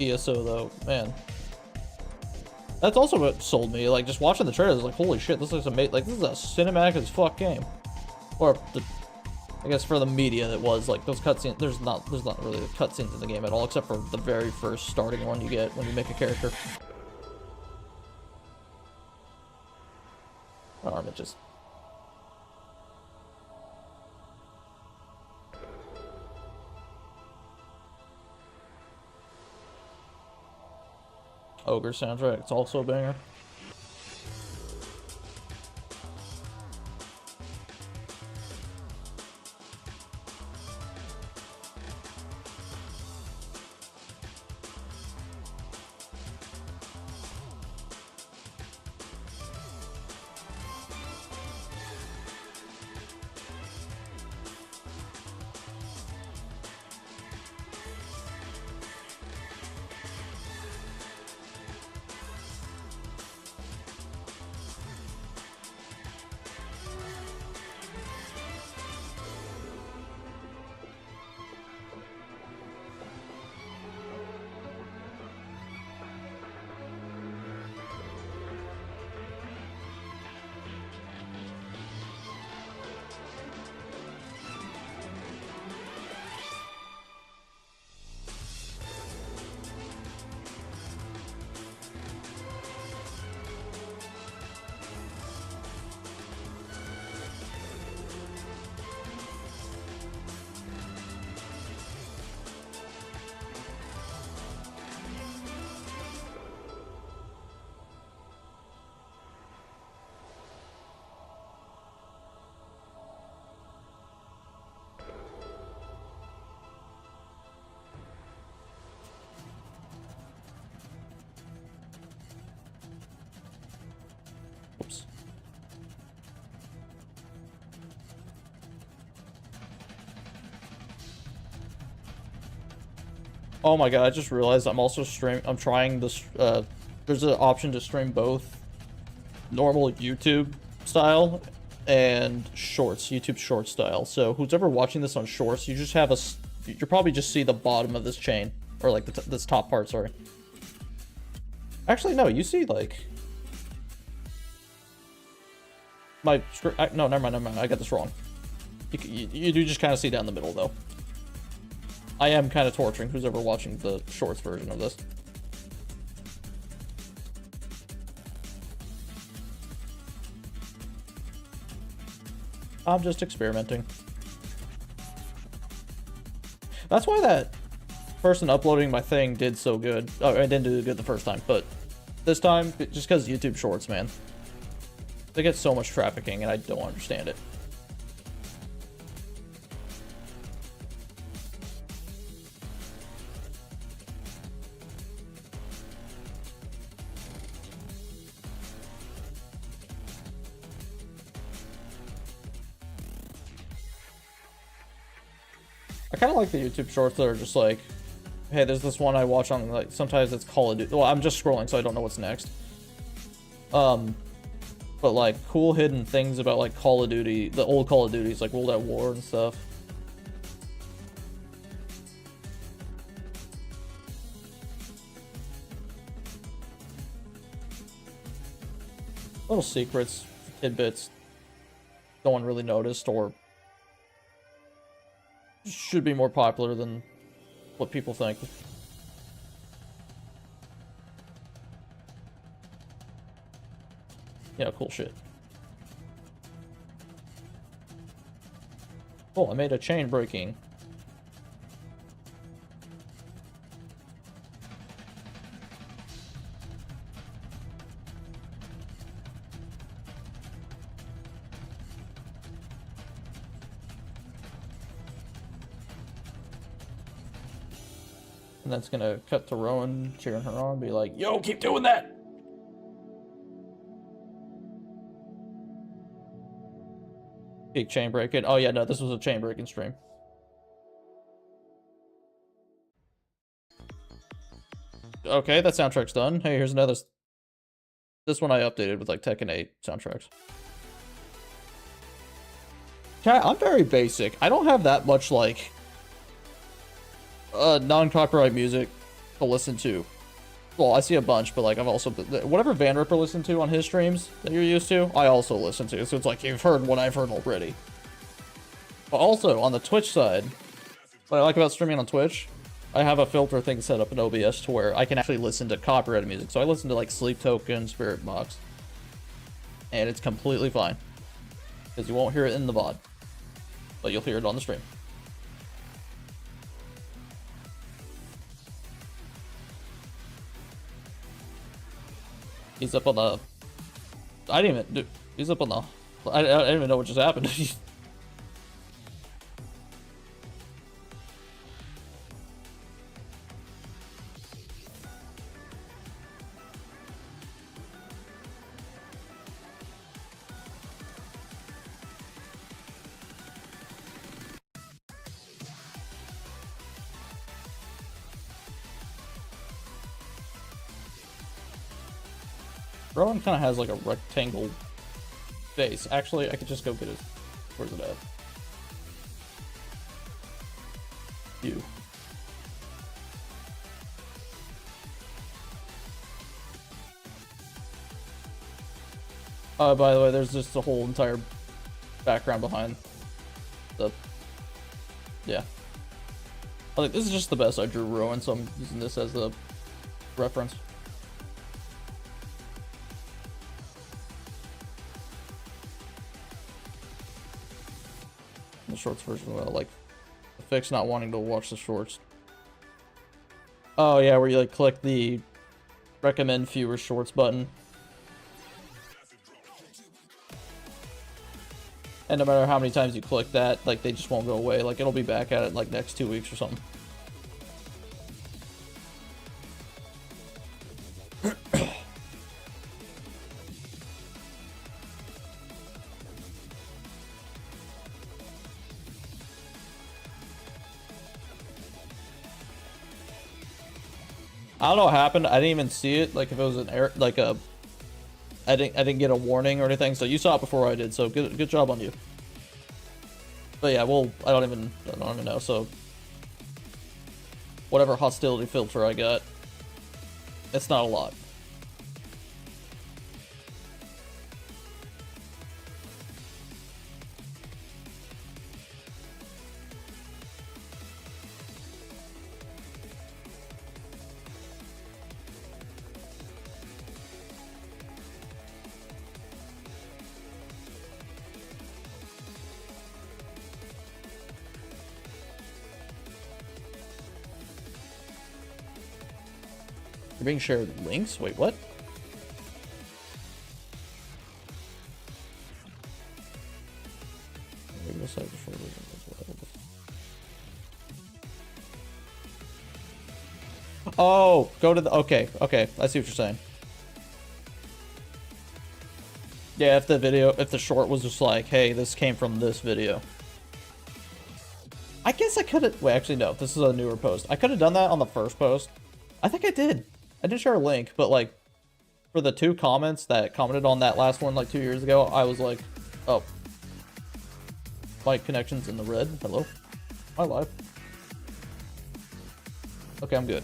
ESO though, man. That's also what sold me. Like just watching the trailers, like holy shit, this looks amazing. Like this is a cinematic as fuck game. Or I guess for the media that was like those cutscenes. There's not really cutscenes in the game at all, except for the very first starting one you get when you make a character. Arm it just. Ogre soundtrack, it's also a banger. Oops. Oh my god, I just realized I'm also I'm trying this, there's an option to stream both normal YouTube style and shorts, YouTube short style. So who's ever watching this on shorts, you just have you probably just see the bottom of this chain, or like this top part, sorry. Actually, no, you see like no, never mind, I got this wrong. You do just kind of see down the middle though. I am kind of torturing who's ever watching the shorts version of this. I'm just experimenting. That's why that person uploading my thing did so good. Oh, I didn't do good the first time, but this time, just because YouTube Shorts, man. They get so much trafficking, and I don't understand it. I kind of like the YouTube shorts that are just like, hey, there's this one I watch on, like, sometimes it's Call of Duty. Well, I'm just scrolling, so I don't know what's next. But like cool hidden things about like Call of Duty, the old Call of Duties, like World at War and stuff. Little secrets, tidbits no one really noticed, or should be more popular than what people think. Yeah, cool shit. Oh, I made a chain breaking. And that's gonna cut to Rowan cheering her on, be like, yo, keep doing that! Big chain breaking. Oh yeah, no, this was a chain breaking stream. Okay, that soundtrack's done. Hey, here's another. This one I updated with like Tekken 8 soundtracks. Chat, I'm very basic. I don't have that much like non-copyright music to listen to. Well, I see a bunch, but like I've also whatever Van Ripper listened to on his streams that you're used to, I also listen to. So it's like you've heard what I've heard already. But also on the Twitch side, what I like about streaming on Twitch, I have a filter thing set up in OBS to where I can actually listen to copyrighted music. So I listen to like Sleep Token, Spirit Box, and it's completely fine because you won't hear it in the VOD, but you'll hear it on the stream. He's up on the. I didn't even. Dude, he's up on the. I didn't even know what just happened. Rowan kind of has like a rectangle face. Actually, I could just go get it. Where's it at? You. By the way, there's just a whole entire background behind the. Yeah. I think this is just the best I drew Rowan, so I'm using this as the reference. The shorts version, well, like the fix not wanting to watch the shorts. Oh yeah, where you like click the recommend fewer shorts button, and no matter how many times you click that, like they just won't go away. Like it'll be back at it like next 2 weeks or something. I don't know what happened. I didn't even see it. Like if it was an error, like a I didn't get a warning or anything, so you saw it before I did, so good job on you. But yeah, well, I don't even know, so whatever hostility filter I got, it's not a lot. You're being shared links? Wait, what? Oh, go to the... Okay, I see what you're saying. Yeah, if the short was just like, hey, this came from this video. I guess I could have... Wait, actually, no. This is a newer post. I could have done that on the first post. I think I did. I didn't share a link, but, like, for the 2 comments that commented on that last one, like, 2 years ago, I was like, oh. My connection's in the red. Hello? Am I live? Okay, I'm good.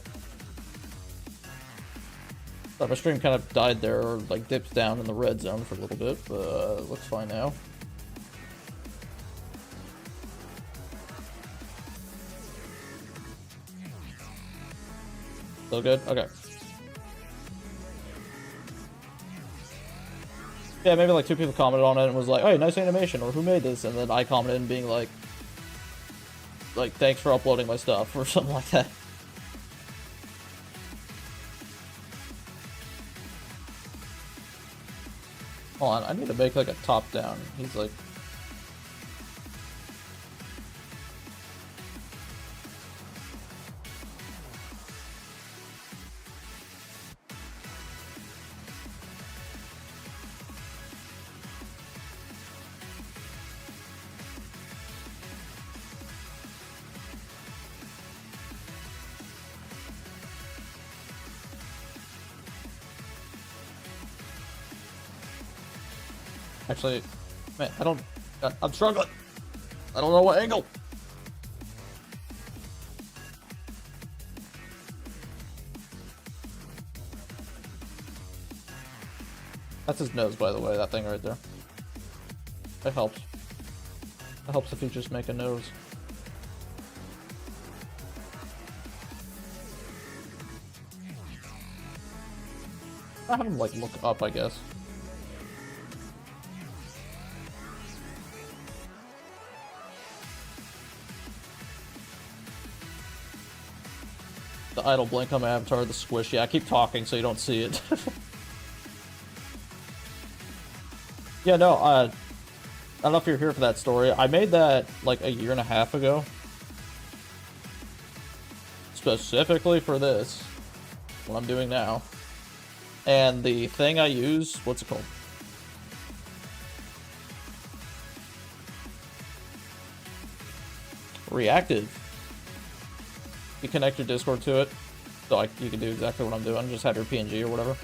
Thought my stream kind of died there, or, like, dips down in the red zone for a little bit, but looks fine now. Still good? Okay. Yeah, maybe like 2 people commented on it and was like, "Hey, nice animation," or "Who made this?" And then I commented and being like, "Thanks for uploading my stuff," or something like that. Hold on, I need to make like a top down. He's like... Actually, man, I'm struggling. I don't know what angle. That's his nose, by the way, that thing right there. That helps. It helps if you just make a nose. I have him, like, look up, I guess. The idle blink on my avatar, the squish. Yeah, I keep talking so you don't see it. Yeah, no, I don't know if you're here for that story. I made that like a year and a half ago. Specifically for this. What I'm doing now. And the thing I use, what's it called? Reactive. You connect your Discord to it, so you can do exactly what I'm doing, just have your PNG or whatever.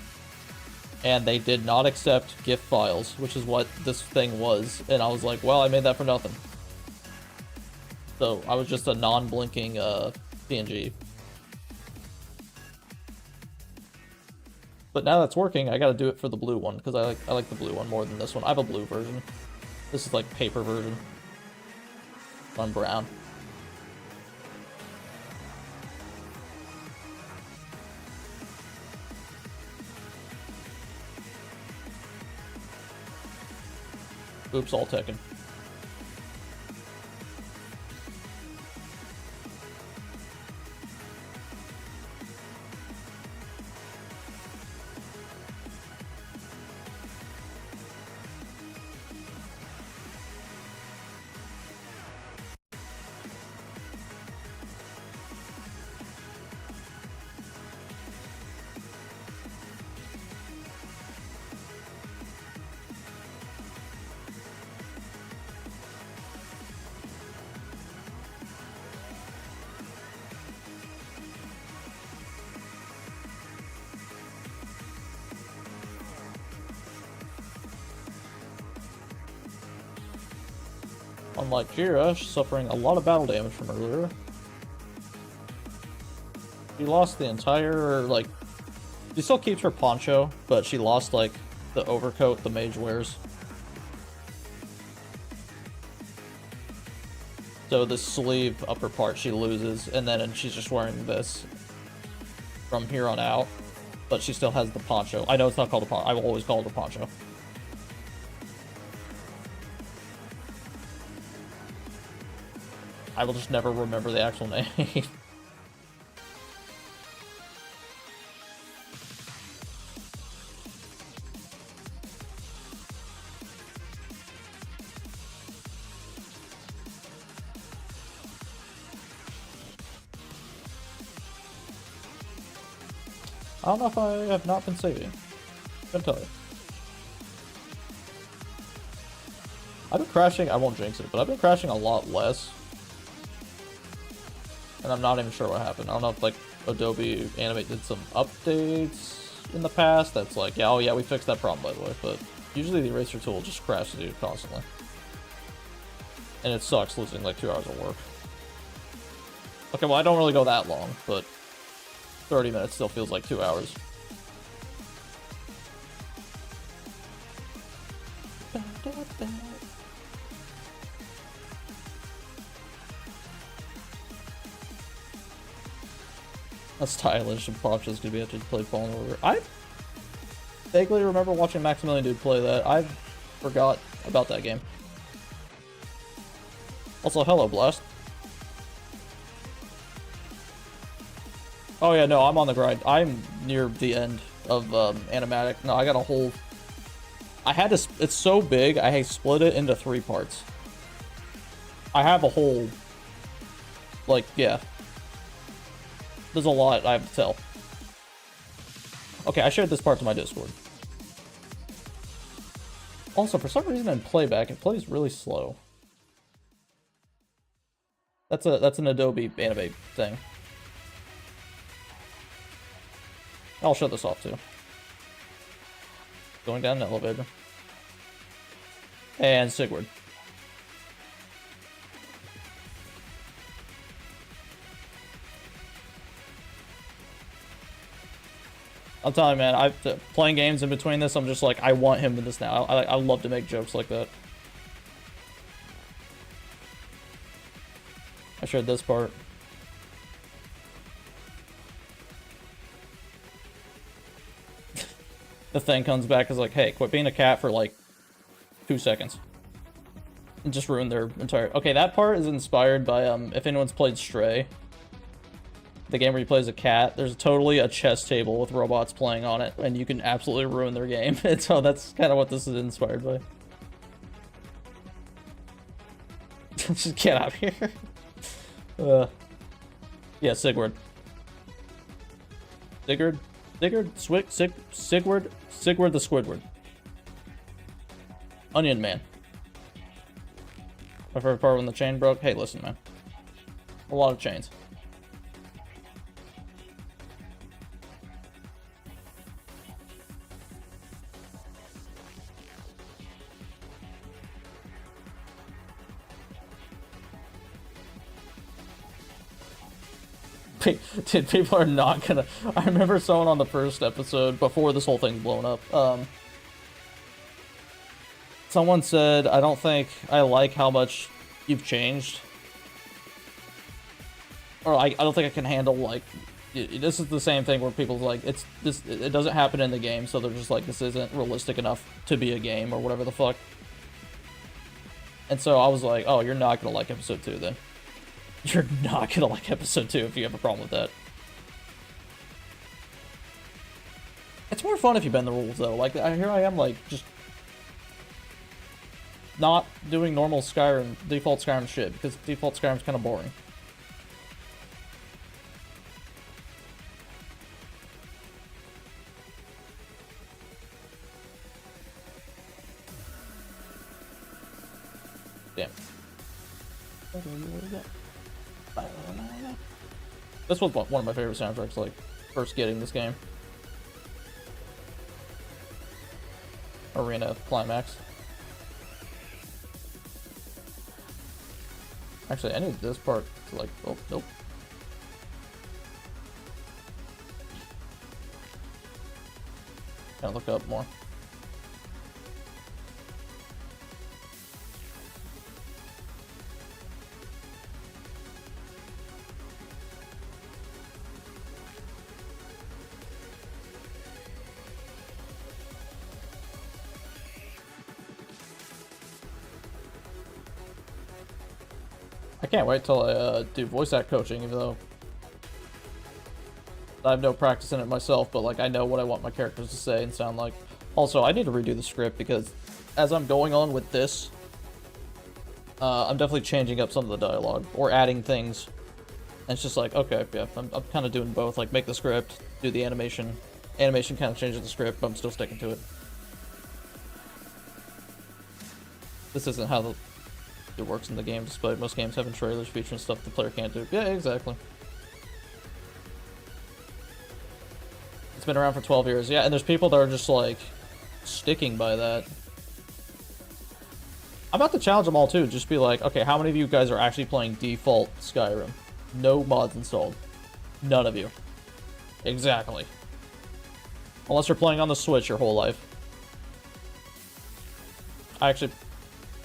And they did not accept GIF files, which is what this thing was. And I was like, well, I made that for nothing. So I was just a non-blinking PNG. But now that's working, I gotta do it for the blue one, because I like the blue one more than this one. I have a blue version. This is like paper version. On brown. Oops, all Tekken. Unlike Jira, she's suffering a lot of battle damage from earlier. She lost the entire, like... She still keeps her poncho, but she lost, like, the overcoat the mage wears. So the sleeve upper part she loses, and then she's just wearing this from here on out. But she still has the poncho. I know it's not called a poncho. I will always call it a poncho. I will just never remember the actual name. I don't know if I have not been saving. Couldn't tell you. I've been crashing, I won't jinx it, but I've been crashing a lot less. And I'm not even sure what happened. I don't know if, like, Adobe Animate did some updates in the past that's like, yeah, oh yeah, we fixed that problem, by the way. But usually the eraser tool just crashes you constantly. And it sucks losing, like, 2 hours of work. Okay, well, I don't really go that long, but 30 minutes still feels like 2 hours. That's stylish and Poncho's gonna be able to play Fallen Order. I vaguely remember watching Maximilian Dude play that. I forgot about that game. Also, hello, Blast. Oh yeah, no, I'm on the grind. I'm near the end of Animatic. No, I got a whole... I had to... It's so big, I split it into 3 parts. I have a whole... Like, yeah. There's a lot I have to tell. Okay, I shared this part to my Discord. Also, for some reason in playback, it plays really slow. That's an Adobe Animate thing. I'll shut this off too. Going down an elevator. And Sigurd. I'm telling you, man, playing games in between this, I'm just like, I want him in this now. I love to make jokes like that. I shared this part. The thing comes back is like, hey, quit being a cat for like 2 seconds. And just ruin their entire... Okay, that part is inspired by, if anyone's played Stray, the game where you play as a cat, there's totally a chess table with robots playing on it, and you can absolutely ruin their game. And so that's kind of what this is inspired by. Just get out of here. Yeah, Sigurd. Sigurd the Squidward. Onion Man. My favorite part when the chain broke. Hey, listen, man. A lot of chains. Dude, people are not gonna... I remember someone on the first episode, before this whole thing's blown up, someone said, I don't think I like how much you've changed. Or I don't think I can handle, like... This is the same thing where people's like, it doesn't happen in the game, so they're just like, this isn't realistic enough to be a game, or whatever the fuck. And so I was like, oh, you're not gonna like episode 2 then. You're not gonna like episode 2 if you have a problem with that. It's more fun if you bend the rules, though. Like, here I am, like, just not doing normal Skyrim, default Skyrim shit, because default Skyrim's kind of boring. Damn. This was one of my favorite soundtracks, like, first getting this game. Arena Climax. Actually, I need this part to like, oh, nope. Gotta look up more. I can't wait till I do voice act coaching, even though I have no practice in it myself, but like I know what I want my characters to say and sound like. Also, I need to redo the script because as I'm going on with this, I'm definitely changing up some of the dialogue or adding things. And it's just like, okay, yeah, I'm kind of doing both. Like make the script, do the animation. Animation kind of changes the script, but I'm still sticking to it. This isn't how it works in the game, despite most games having trailers featuring stuff the player can't do. Yeah, exactly. It's been around for 12 years. Yeah, and there's people that are just like sticking by that. I'm about to challenge them all too. Just be like, okay, how many of you guys are actually playing default Skyrim? No mods installed. None of you. Exactly. Unless you're playing on the Switch your whole life.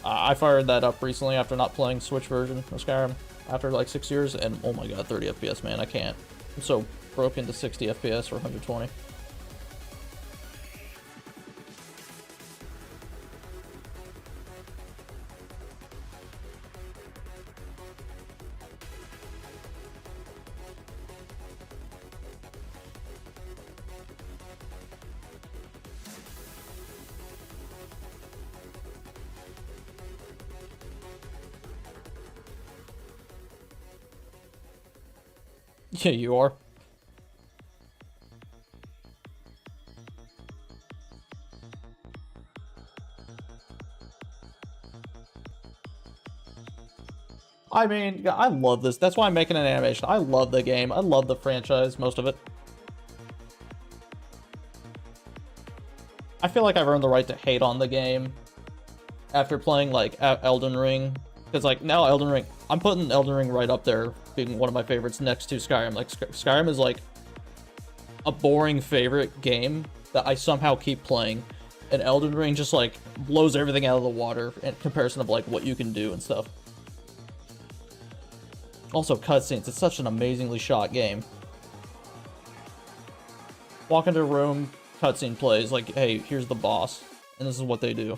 I fired that up recently after not playing Switch version of Skyrim after like 6 years, and oh my god, 30 FPS, man, I can't. I'm so broken to 60 FPS or 120. Yeah, you are. I mean, I love this. That's why I'm making an animation. I love the game. I love the franchise, most of it. I feel like I've earned the right to hate on the game after playing, like, Elden Ring. Because, like, now Elden Ring... I'm putting Elden Ring right up there, being one of my favorites next to Skyrim. Like, Skyrim is, like, a boring favorite game that I somehow keep playing. And Elden Ring just, like, blows everything out of the water in comparison of, like, what you can do and stuff. Also, cutscenes. It's such an amazingly shot game. Walk into a room, cutscene plays, like, hey, here's the boss. And this is what they do.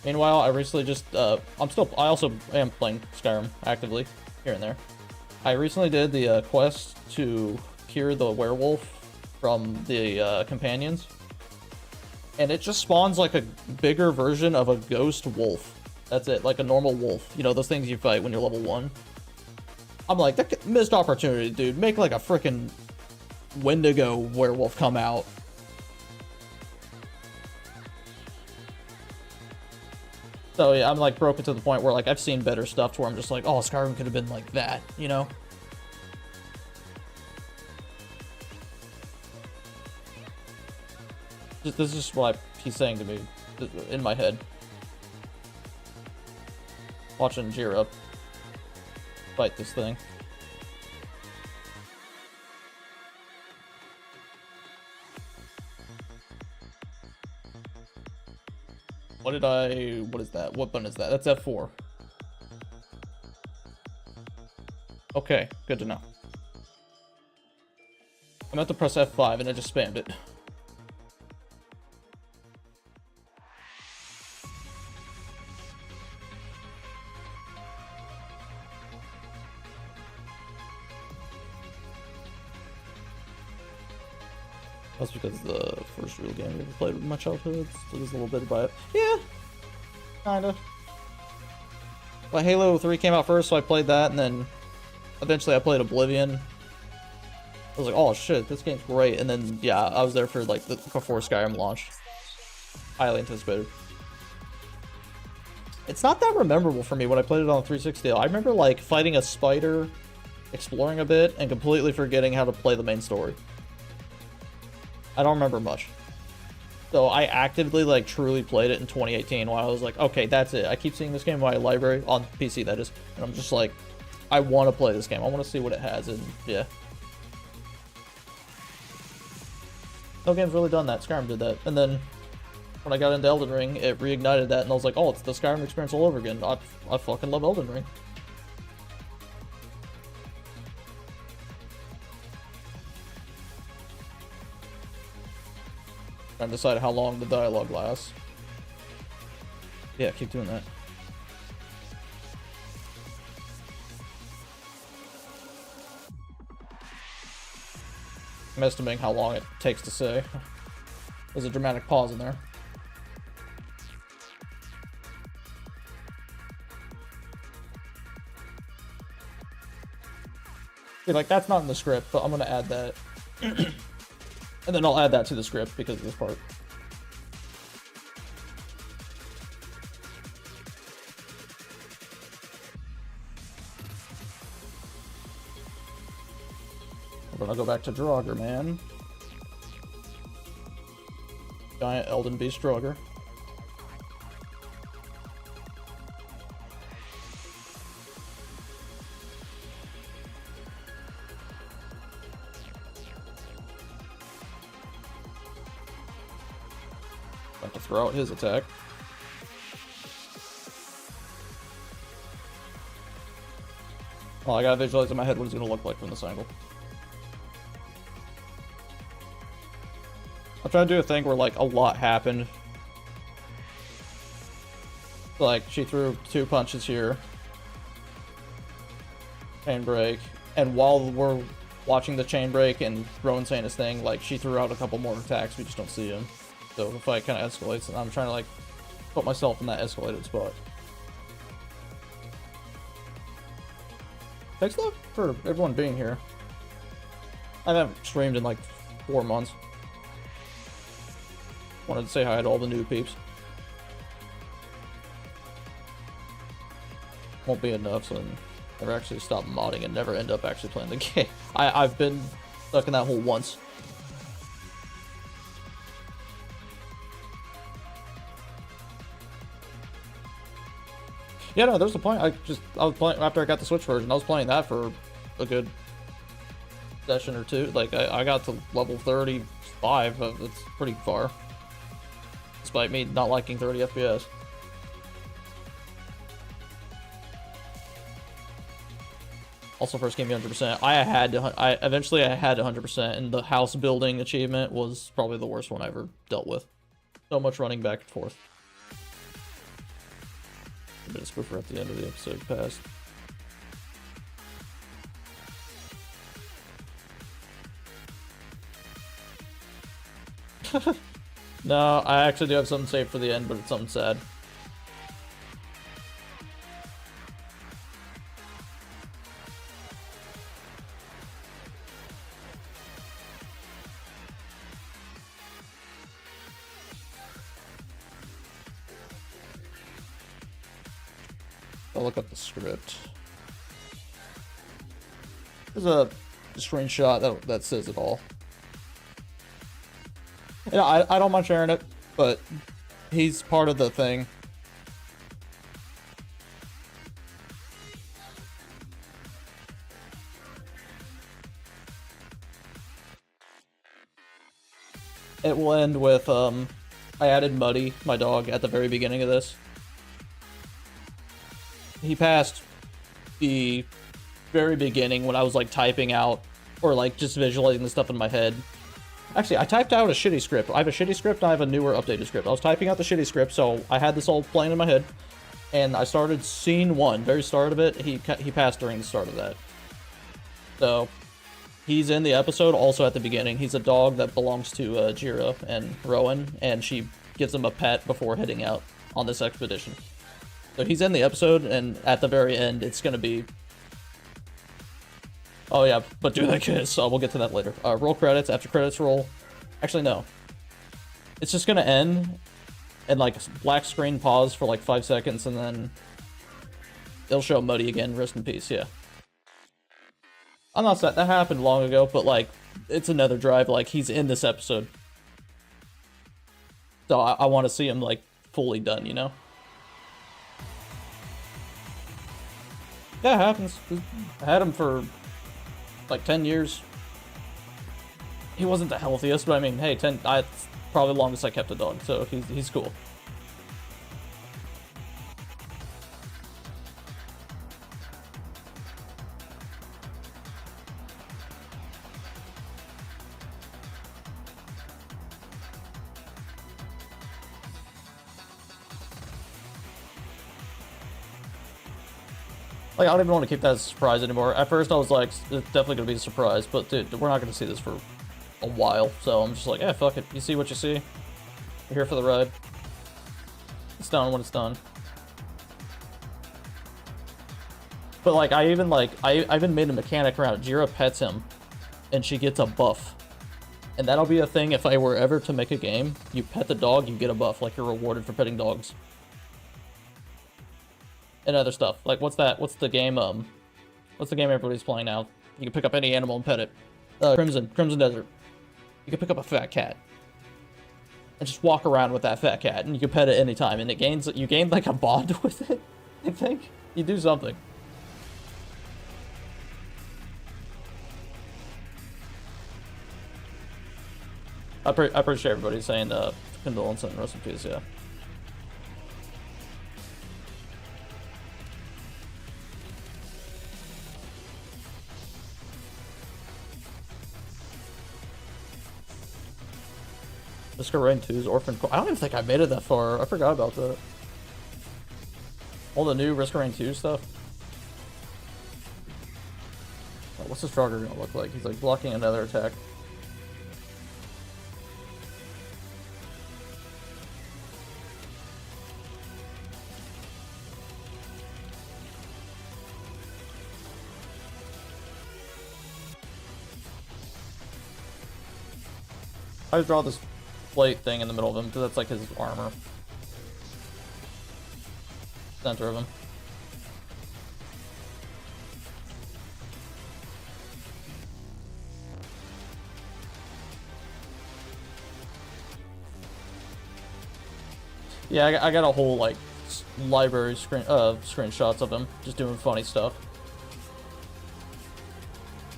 Meanwhile, I recently just, I also am playing Skyrim actively, here and there. I recently did the quest to cure the werewolf from the companions. And it just spawns like a bigger version of a ghost wolf. That's it, like a normal wolf. You know, those things you fight when you're level 1. I'm like, that missed opportunity, dude. Make like a freaking Wendigo werewolf come out. So yeah, I'm like broken to the point where like I've seen better stuff to where I'm just like, oh, Skyrim could have been like that, you know? This is just what he's saying to me in my head. Watching Jira fight this thing. What is that? What button is that? That's F4. Okay, good to know. I meant to press F5 and I just spammed it. That's because the first real game I ever played with my childhood, so there's a little bit about it. Yeah, kinda. But Halo 3 came out first, so I played that, and then eventually I played Oblivion. I was like, oh shit, this game's great, and then, yeah, I was there for, like, before Skyrim launched. Highly anticipated. It's not that memorable for me when I played it on 360. I remember, like, fighting a spider, exploring a bit, and completely forgetting how to play the main story. I don't remember much. So I actively, like, truly played it in 2018 while I was like, okay, that's it. I keep seeing this game in my library, on PC that is, and I'm just like, I want to play this game. I want to see what it has, and yeah. No game's really done that. Skyrim did that. And then when I got into Elden Ring, it reignited that, and I was like, oh, it's the Skyrim experience all over again. I fucking love Elden Ring. Trying to decide how long the dialogue lasts. Yeah, keep doing that. I'm estimating how long it takes to say. There's a dramatic pause in there. See, like, that's not in the script, but I'm gonna add that. And then I'll add that to the script because of this part. We're gonna go back to Draugr, man. Giant Elden Beast Draugr. About to throw out his attack. Oh, I gotta visualize in my head what it's gonna look like from this angle. I'm trying to do a thing where, like, a lot happened. Like, she threw 2 punches here. Chain break. And while we're watching the chain break and Rowan saying his thing, like, she threw out a couple more attacks, we just don't see him. So the fight kind of escalates, and I'm trying to, like, put myself in that escalated spot. Thanks a lot for everyone being here. I haven't streamed in, like, 4 months. Wanted to say hi to all the new peeps. Won't be enough, so never actually stop modding and never end up actually playing the game. I've been stuck in that hole once. Yeah, no, there's a point. I was playing after I got the Switch version. I was playing that for a good session or two. Like, I got to level 35. It's pretty far. Despite me not liking 30 FPS. Also, first game 100%. Eventually I had 100%, and the house building achievement was probably the worst one I ever dealt with. So much running back and forth. A bit of spoofer at the end of the episode passed. No, I actually do have something saved for the end, but it's something sad. I'll look up the script. There's a screenshot that says it all. Yeah, I don't mind sharing it, but he's part of the thing. It will end with, I added Muddy, my dog, at the very beginning of this. He passed the very beginning when I was, like, typing out, or, like, just visualizing the stuff in my head. Actually, I typed out a shitty script. I have a shitty script, and I have a newer, updated script. I was typing out the shitty script, so I had this all playing in my head. And I started scene 1, very start of it. He passed during the start of that. So, he's in the episode, also at the beginning. He's a dog that belongs to Jira and Rowan, and she gives him a pet before heading out on this expedition. So he's in the episode, and at the very end, it's going to be... Oh yeah, but do that kiss, so we'll get to that later. Roll credits, after credits roll. Actually, no. It's just going to end, and like black screen pause for like 5 seconds, and then they'll show Muddy again, rest in peace, yeah. I'm not sad, that happened long ago, but like, it's another drive, like, he's in this episode. So I want to see him like fully done, you know? Yeah, it happens. I had him for like 10 years. He wasn't the healthiest, but I mean, hey, it's probably the longest I kept a dog, so he's cool. Like, I don't even want to keep that as a surprise anymore. At first, I was like, it's definitely going to be a surprise, but dude, we're not going to see this for a while, so I'm just like, yeah, fuck it. You see what you see. You're here for the ride. It's done when it's done. But, like, I even made a mechanic around it. Jira pets him, and she gets a buff. And that'll be a thing if I were ever to make a game. You pet the dog, you get a buff, like you're rewarded for petting dogs. And other stuff. Like, what's that? What's the game everybody's playing now? You can pick up any animal and pet it. Crimson Desert. You can pick up a fat cat. And just walk around with that fat cat, and you can pet it anytime, and you gain like a bond with it, I think. You do something. I appreciate everybody saying condolence and rest in peace, yeah. Risk of Rain 2's Orphan Core. I don't even think I made it that far. I forgot about that. All the new Risk of Rain 2 stuff. Oh, what's his Frogger gonna look like? He's like blocking another attack. I just draw this plate thing in the middle of him because that's like his armor. Center of him. Yeah, I got a whole like library screenshots of him just doing funny stuff.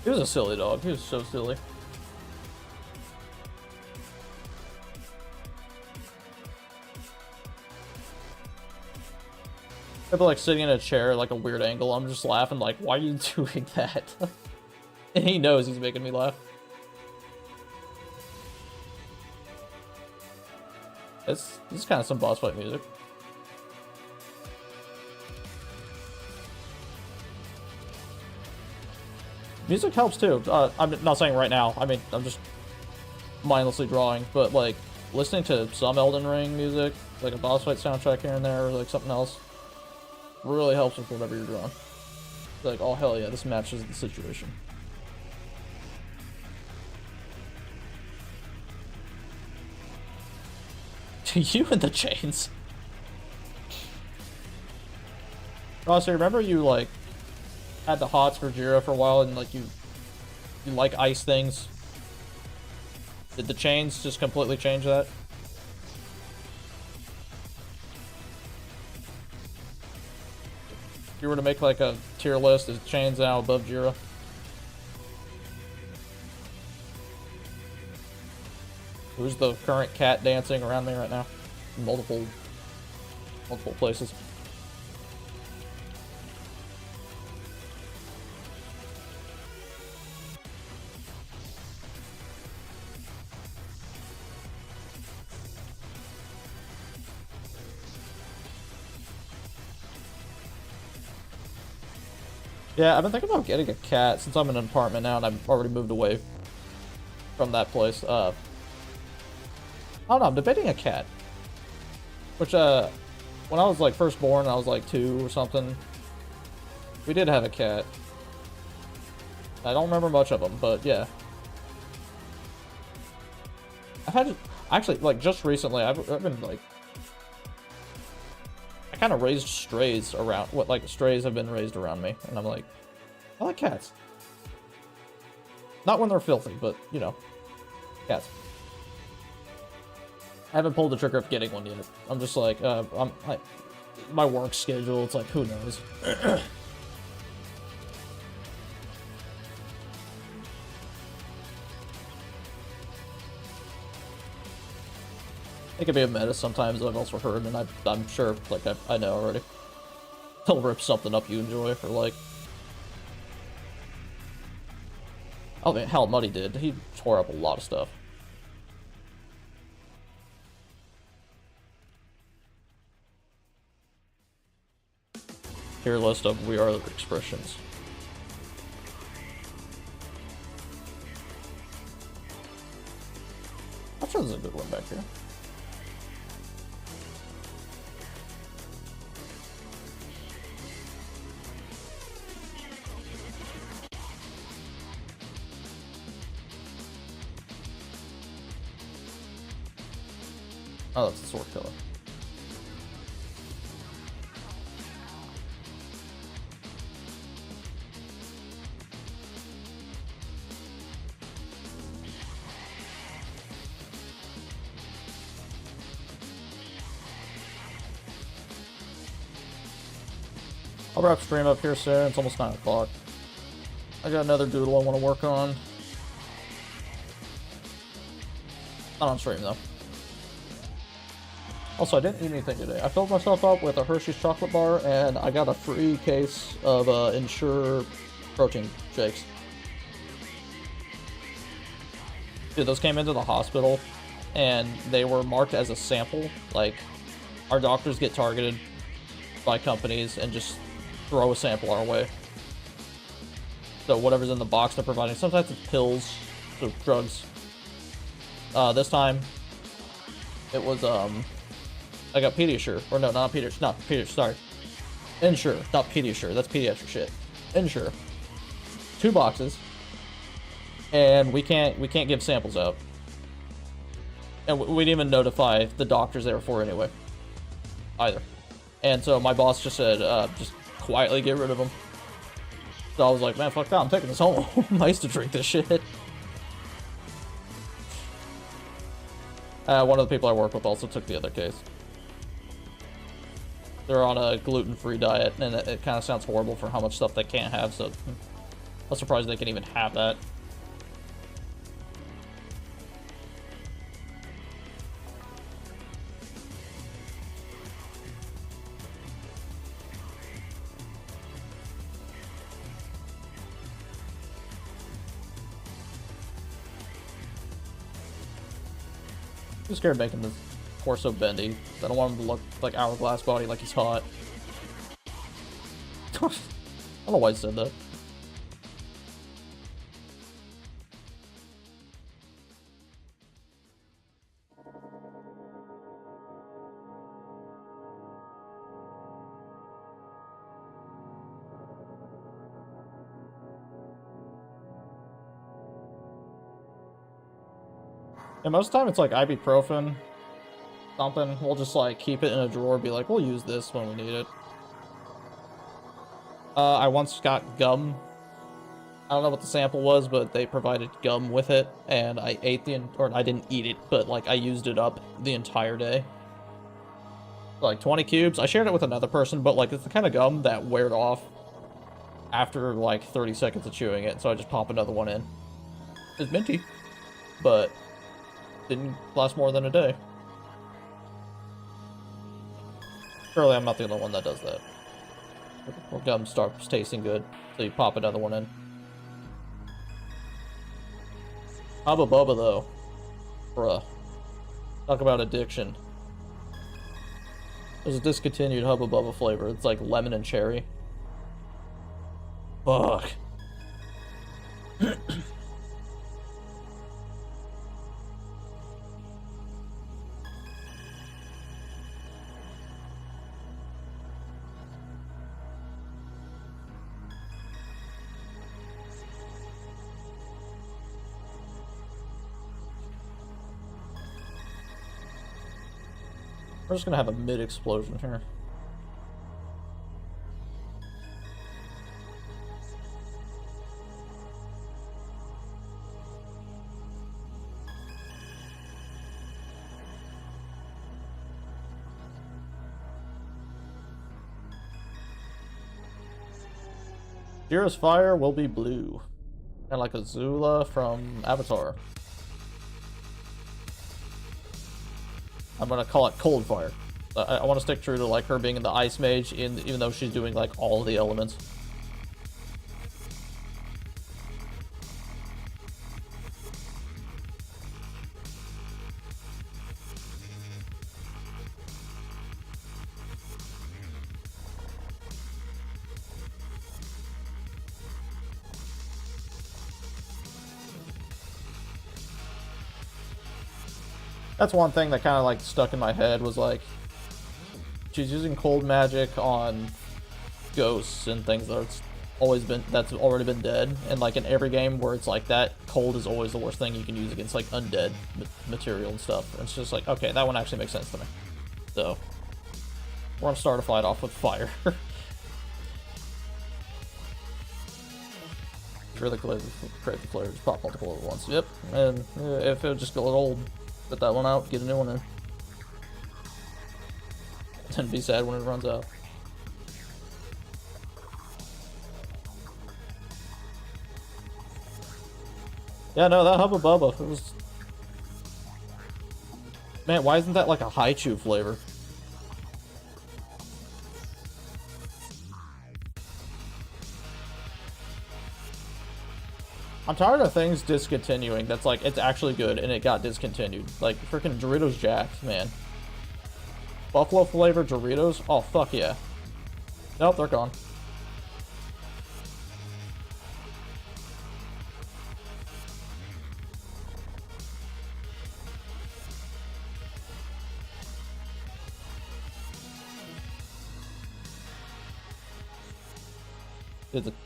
He was a silly dog. He was so silly. I'd be like sitting in a chair, like a weird angle. I'm just laughing, like, why are you doing that? And he knows he's making me laugh. This is kind of some boss fight music. Music helps too. I'm not saying right now. I mean, I'm just mindlessly drawing, but like listening to some Elden Ring music, like a boss fight soundtrack here and there, or like something else, really helps with whatever you're drawing. Like, oh hell yeah, this matches the situation. You and the chains. Oh, so remember you like had the hots for Jira for a while, and like you like ice things. Did the chains just completely change that? If you were to make like a tier list, is chains now above Jira? Who's the current cat dancing around me right now? Multiple places. Yeah, I've been thinking about getting a cat since I'm in an apartment now and I've already moved away from that place. I don't know, I'm debating a cat. Which, when I was like first born, I was like 2 or something. We did have a cat. I don't remember much of them, but yeah. I've had, actually, like just recently, I've been like, I kind of raised strays around, strays have been raised around me, and I'm like, I like cats. Not when they're filthy, but, you know, cats. I haven't pulled the trigger of getting one yet. I'm just like, my work schedule, it's like, who knows? It can be a meta sometimes, I've also heard, and I'm sure, like, I know already. They'll rip something up you enjoy, or like... Oh man, hell, Muddy did. He tore up a lot of stuff. Here, list of We Are the Expressions. I'm sure there's a good one back here. Oh, that's the sword color. I'll wrap stream up here soon. It's almost 9 o'clock. I got another doodle I want to work on. Not on stream, though. Also, I didn't eat anything today. I filled myself up with a Hershey's chocolate bar, and I got a free case of Ensure protein shakes. Dude, those came into the hospital, and they were marked as a sample. Like, our doctors get targeted by companies and just throw a sample our way. So whatever's in the box they're providing, sometimes it's pills, so drugs. This time, it was, I got Pediasure, or no, not Pediasure, sorry. Ensure, not Pediasure, that's pediatric shit. Ensure. 2 boxes, and we can't give samples out. And we didn't even notify the doctors they were for anyway, either. And so my boss just said, just quietly get rid of them. So I was like, man, fuck that, I'm taking this home. I used to drink this shit. One of the people I work with also took the other case. They're on a gluten-free diet, and it kind of sounds horrible for how much stuff they can't have, so I'm surprised they can even have that. I'm scared of making this torso bendy. I don't want him to look like Hourglass body, like he's hot. I don't know why I said that. And most of the time it's like ibuprofen, something. We'll just like keep it in a drawer, be like, we'll use this when we need it. I once got gum. I don't know what the sample was, but they provided gum with it, and I ate or I didn't eat it, but like I used it up the entire day. Like 20 cubes. I shared it with another person, but like it's the kind of gum that weared off after like 30 seconds of chewing it, so I just pop another one in. It's minty, but didn't last more than a day. Surely I'm not the only one that does that. Or gum starts tasting good, so you pop another one in. Hubba Bubba though. Bruh. Talk about addiction. There's a discontinued Hubba Bubba flavor. It's like lemon and cherry. Fuck. We're just gonna have a mid-explosion here. Jira's fire will be blue. And like Azula from Avatar. I'm gonna call it cold fire. I want to stick true to like her being in the ice mage, even though she's doing like all the elements. That's one thing that kind of like stuck in my head was like she's using cold magic on ghosts and things that's already been dead, and like in every game where it's like that, cold is always the worst thing you can use against like undead material and stuff. And it's just like, okay, that one actually makes sense to me. So we're gonna start a fight off with fire. Really create the flare, just pop multiple at once. Yep, and if it would just go old, put that one out, get a new one in. And be sad when it runs out. Yeah, no, that Hubba Bubba, it was... Man, why isn't that like a Haichu flavor? I'm tired of things discontinuing. That's like, it's actually good and it got discontinued. Like, freaking Doritos Jacked, man. Buffalo flavored Doritos? Oh, fuck yeah. Nope, they're gone.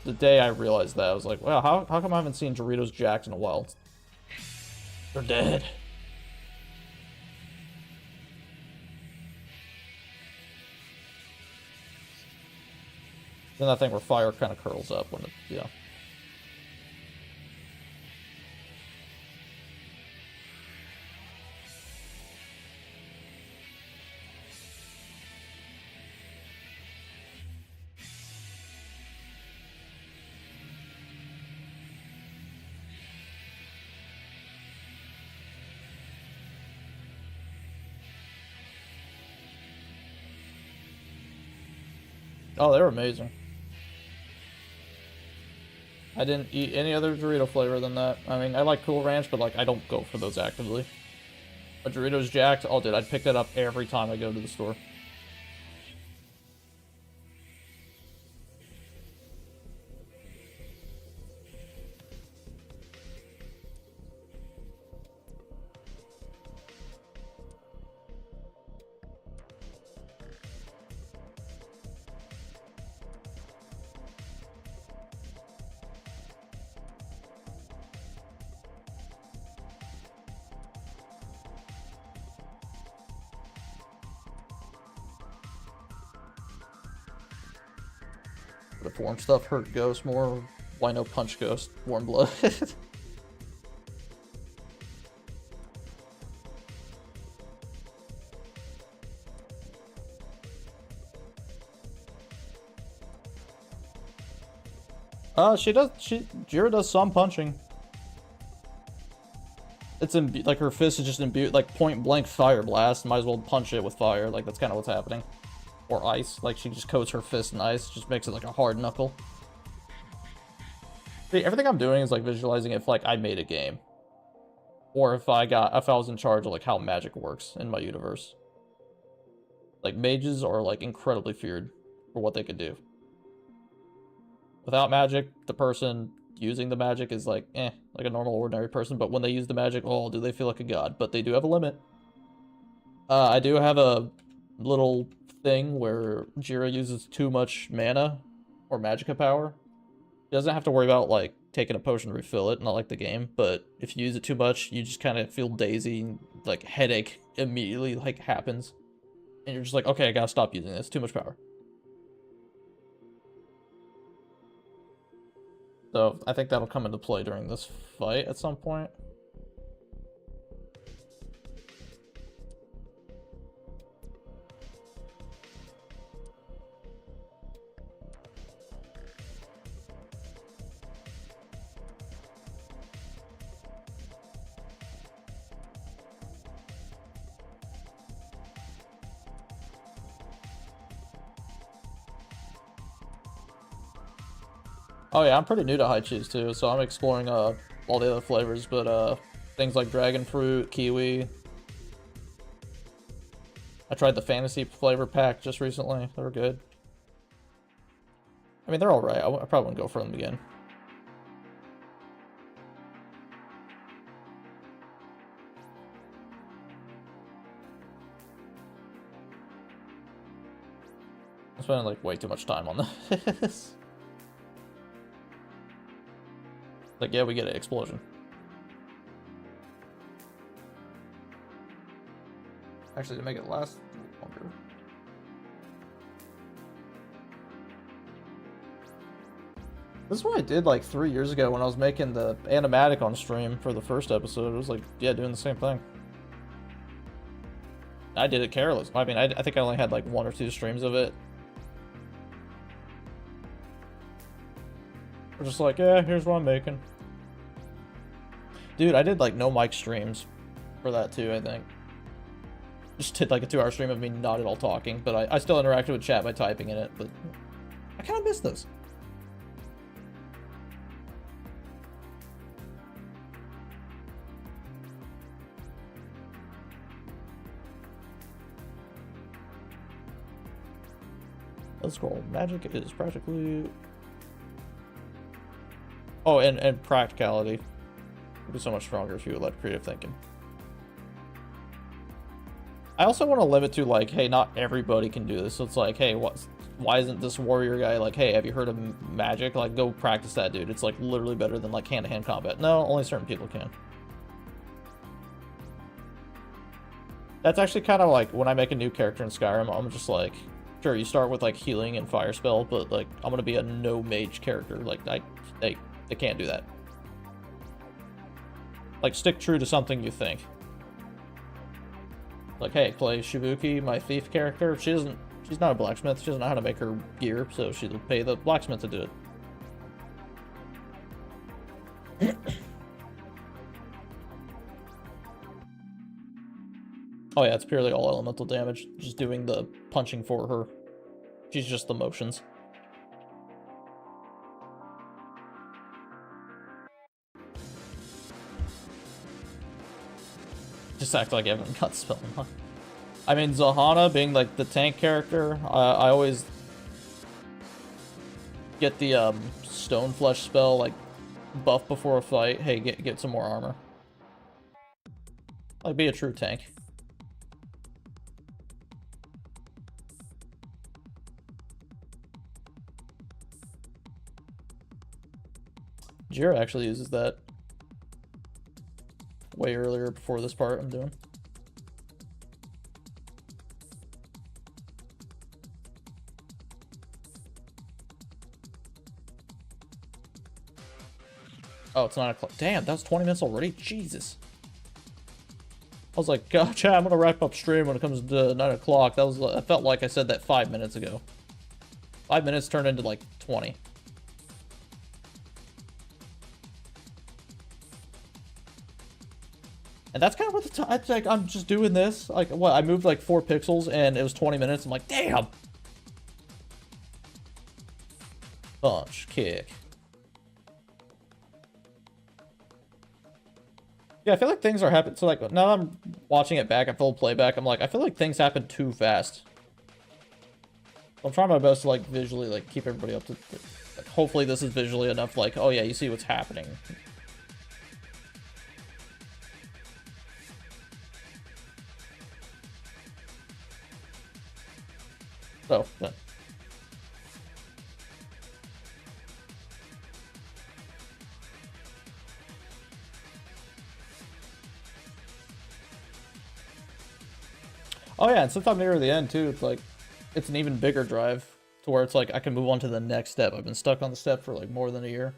The day I realized that, I was like, wow, how come I haven't seen Doritos Jacked in a while? They're dead. Then that thing where fire kind of curls up when it, yeah. Oh, they were amazing. I didn't eat any other Dorito flavor than that. I mean, I like Cool Ranch, but like I don't go for those actively. A Doritos Jacked, oh dude, I'd pick that up every time I go to the store. The form stuff hurt Ghost more. Why no punch Ghost? Warm blood. Jira does some punching. It's like her fist is just imbued, like point blank fire blast. Might as well punch it with fire. Like that's kind of what's happening. Or ice. Like she just coats her fist in ice, just makes it like a hard knuckle. See, everything I'm doing is like visualizing if like I made a game, or if I was in charge of like how magic works in my universe. Like mages are like incredibly feared for what they could do. Without magic, the person using the magic is like, like a normal, ordinary person. But when they use the magic, oh, do they feel like a god? But they do have a limit. I do have a little thing where Jira uses too much mana or magicka power. She doesn't have to worry about, like, taking a potion to refill it, not like the game. But if you use it too much, you just kind of feel daisy, like, headache immediately, like, happens. And you're just like, okay, I gotta stop using this. Too much power. So I think that'll come into play during this fight at some point. Oh yeah, I'm pretty new to high cheese too, so I'm exploring all the other flavors, but things like dragon fruit, kiwi. I tried the fantasy flavor pack just recently. They were good. I mean, they're alright. I probably wouldn't go for them again. I'm spending like way too much time on this. Like, yeah, we get an explosion. Actually, to make it last longer. This is what I did like 3 years ago when I was making the animatic on stream for the first episode. It was like, yeah, doing the same thing. I did it careless. I mean, I think I only had like 1 or 2 streams of it. We're just like, yeah, here's what I'm making. Dude, I did like no mic streams for that too, I think. Just did like a 2-hour stream of me not at all talking, but I still interacted with chat by typing in it, but I kind of miss this. Let's scroll. Magic is practically... Oh, and practicality would be so much stronger if you would let creative thinking. I also want to limit to like, hey, not everybody can do this. So it's like, hey, why isn't this warrior guy like, hey, have you heard of magic? Like, go practice that, dude. It's like literally better than like hand-to-hand combat. No, only certain people can. That's actually kind of like when I make a new character in Skyrim, I'm just like, sure, you start with like healing and fire spell, but like I'm gonna be a no mage character. Like they can't do that. Like, stick true to something you think. Like, hey, play Shibuki, my thief character. She's not a blacksmith. She doesn't know how to make her gear, so she'll pay the blacksmith to do it. Oh yeah, it's purely all elemental damage. Just doing the punching for her. She's just the motions. Just act like I haven't got spell on. I mean, Zohana being like the tank character, I always get the stone flesh spell like buff before a fight. Hey, get some more armor. Like, be a true tank. Jira actually uses that way earlier before this part I'm doing. Oh, it's 9 o'clock. Damn, that was 20 minutes already? Jesus. I was like, God, chat, I'm gonna wrap up stream when it comes to 9 o'clock. I felt like I said that 5 minutes ago. 5 minutes turned into like 20. And that's kind of what the time, like, I'm just doing this. Like, what, I moved like 4 pixels and it was 20 minutes. I'm like, damn. Punch, kick. Yeah, I feel like things are happening. So, like, now I'm watching it back at full playback, I'm like, I feel like things happen too fast. I'm trying my best to, like, visually, like, keep everybody up to... Like, hopefully this is visually enough, like, oh yeah, you see what's happening. So, yeah. Oh yeah, and since I'm near the end too, it's like, it's an even bigger drive to where it's like I can move on to the next step. I've been stuck on the step for like more than a year.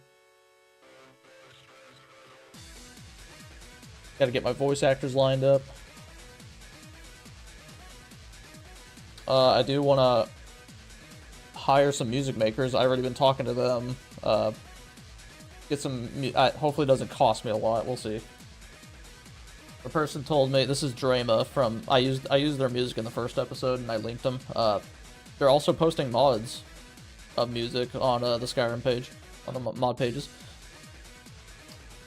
Gotta get my voice actors lined up. I do want to hire some music makers. I've already been talking to them. Get some, hopefully it doesn't cost me a lot, we'll see. The person told me, this is Drama from, I used their music in the first episode and I linked them. They're also posting mods of music on the Skyrim page. on the mod pages.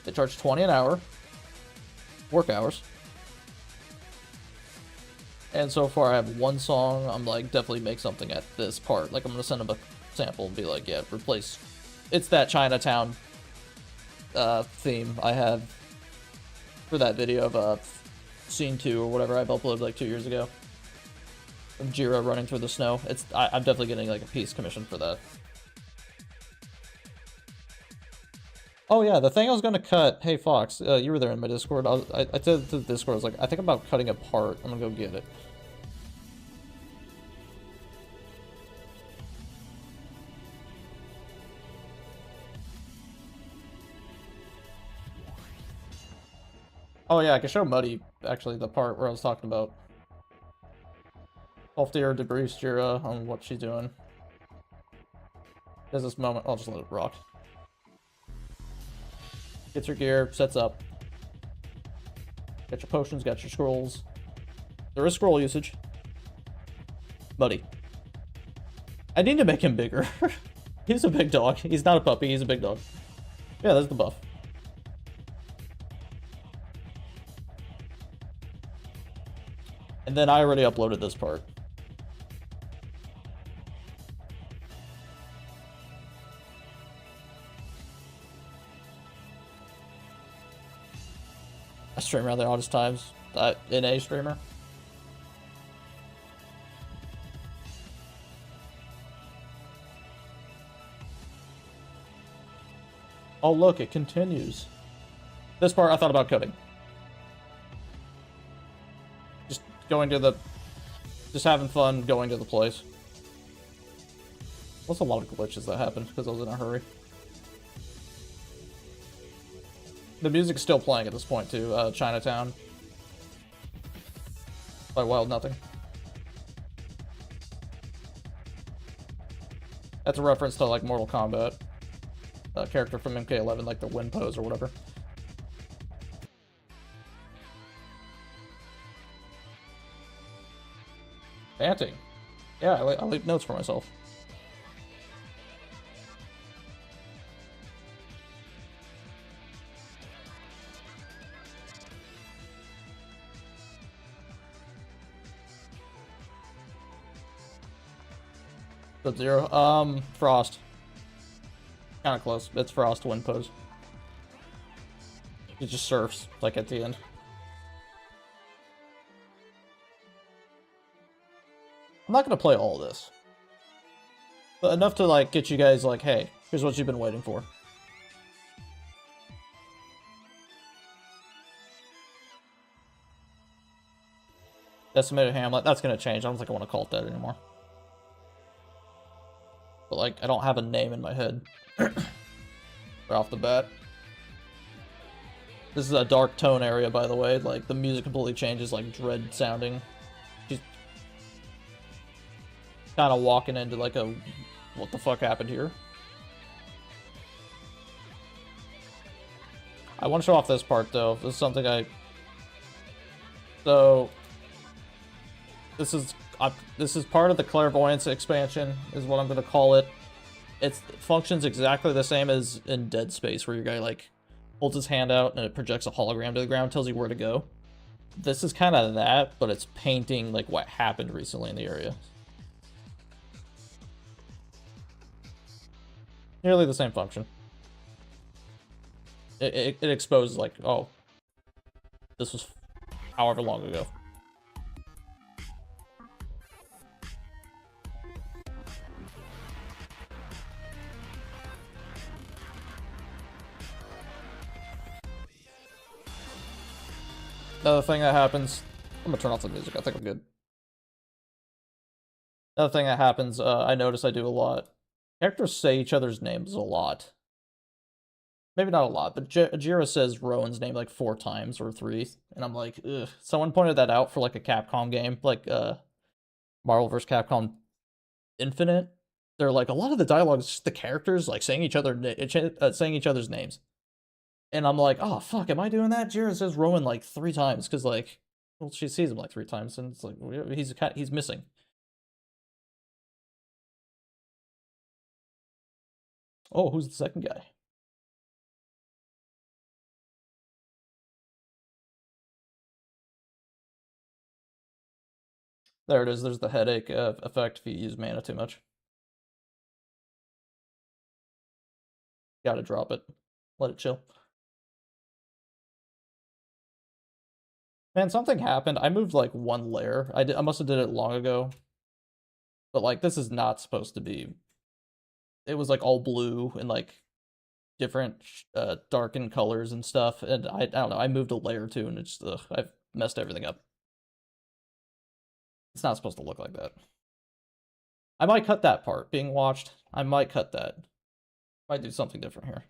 They charge 20 an hour, work hours. And so far I have one song. I'm like, definitely make something at this part. Like, I'm gonna send them a sample and be like, yeah, replace. It's that Chinatown theme I had for that video of Scene 2 or whatever I've uploaded like 2 years ago. Of Jira running through the snow. I'm definitely getting like a piece commissioned for that. Oh yeah, the thing I was gonna cut. Hey Fox, you were there in my Discord. I said to the Discord, I was like, I think about cutting a part. I'm gonna go get it. Oh yeah, I can show Muddy actually the part where I was talking about. Off the air debriefs Jira on what she's doing. There's this moment. I'll just let it rock. Gets your gear, sets up. Got your potions, got your scrolls. There is scroll usage. Buddy. I need to make him bigger. He's a big dog. He's not a puppy, he's a big dog. Yeah, that's the buff. And then I already uploaded this part. I stream around the oddest times. NA streamer. Oh look, it continues. This part I thought about cutting. Just going to the... Just having fun going to the place. There's a lot of glitches that happened because I was in a hurry. The music's still playing at this point too, Chinatown. By Wild Nothing. That's a reference to like Mortal Kombat. A character from MK11, like the wind pose or whatever. Panting. Yeah, I leave notes for myself. Sub-Zero. Frost. Kind of close. It's Frost wind pose. He just surfs, like, at the end. I'm not gonna play all of this. But enough to, like, get you guys, like, hey, here's what you've been waiting for. Decimated Hamlet. That's gonna change. I don't think I want to call it that anymore. But, like, I don't have a name in my head. Right off the bat. This is a dark tone area, by the way. Like, the music completely changes, like, dread sounding. She's kind of walking into, like, a... What the fuck happened here? I want to show off this part, though. This is something I... So... This is part of the clairvoyance expansion, is what I'm going to call it. It functions exactly the same as in Dead Space, where your guy, like, holds his hand out and it projects a hologram to the ground, tells you where to go. This is kind of that, but it's painting, like, what happened recently in the area. Nearly the same function. It exposes, like, oh, this was however long ago. Another thing that happens... I'm gonna turn off the music, I think I'm good. Another thing that happens, I notice I do a lot. Characters say each other's names a lot. Maybe not a lot, but Jira says Rowan's name like 4 times or 3, and I'm like, ugh. Someone pointed that out for like a Capcom game, like Marvel vs. Capcom Infinite. They're like, a lot of the dialogue is just the characters like saying each other's names. And I'm like, oh, fuck, am I doing that? Jira says Rowan like 3 times, because, like, well, she sees him like 3 times, and it's like, he's missing. Oh, who's the second guy? There it is. There's the headache effect if you use mana too much. Gotta drop it. Let it chill. Man, something happened. I moved like one layer. I must have did it long ago. But like this is not supposed to be. It was like all blue and like different darkened colors and stuff. And I don't know. I moved a layer too, and it's I've messed everything up. It's not supposed to look like that. I might cut that part. Being watched. I might cut that. Might do something different here.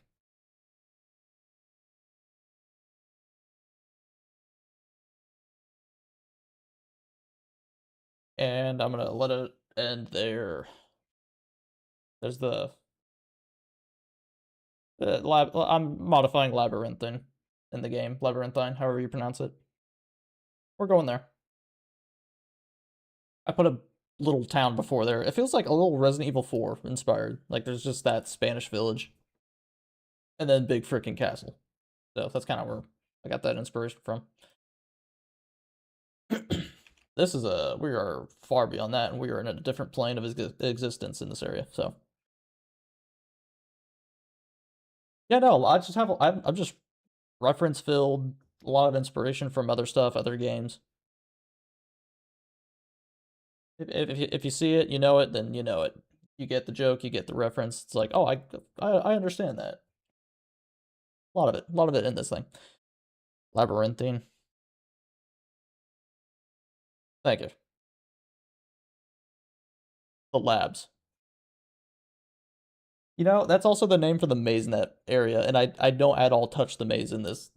And I'm gonna let it end there. There's the I'm modifying labyrinthine in the game. Labyrinthine, however you pronounce it. We're going there. I put a little town before there. It feels like a little Resident Evil 4 inspired. Like there's just that Spanish village. And then big freaking castle. So that's kind of where I got that inspiration from. This is we are far beyond that, and we are in a different plane of existence in this area, so. Yeah, no, I just have, I'm just reference filled, a lot of inspiration from other stuff, other games. If you see it, you know it, then you know it. You get the joke, you get the reference. It's like, oh, I understand that. A lot of it in this thing. Labyrinthine. Thank you. The labs. You know, that's also the name for the maze in that area, and I don't at all touch the maze in this.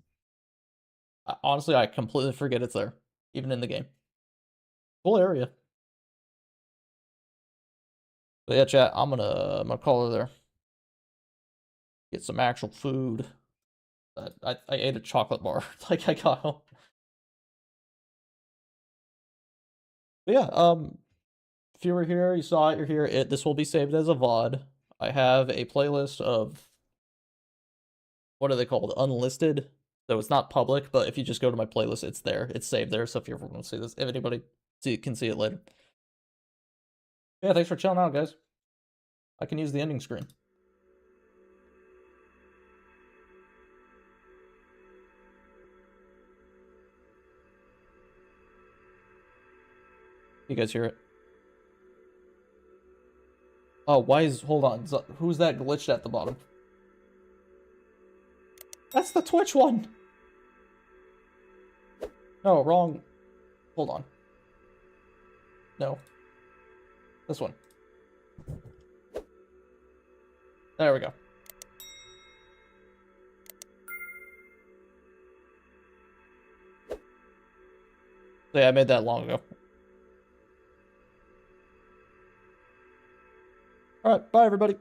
Honestly, I completely forget it's there, even in the game. Cool area. But yeah, chat, I'm gonna call her there. Get some actual food. I ate a chocolate bar. Like I got home. But yeah, if you were here, you saw it, you're here. This will be saved as a VOD. I have a playlist of what are they called? Unlisted. So it's not public, but if you just go to my playlist, it's there. It's saved there. So if you ever want to see this, if anybody can see it later. Yeah, thanks for chilling out, guys. I can use the ending screen. You guys hear it? Oh, hold on. Who's that glitched at the bottom? That's the Twitch one. No, wrong. Hold on. No. This one. There we go. So yeah, I made that long ago. Alright, bye everybody.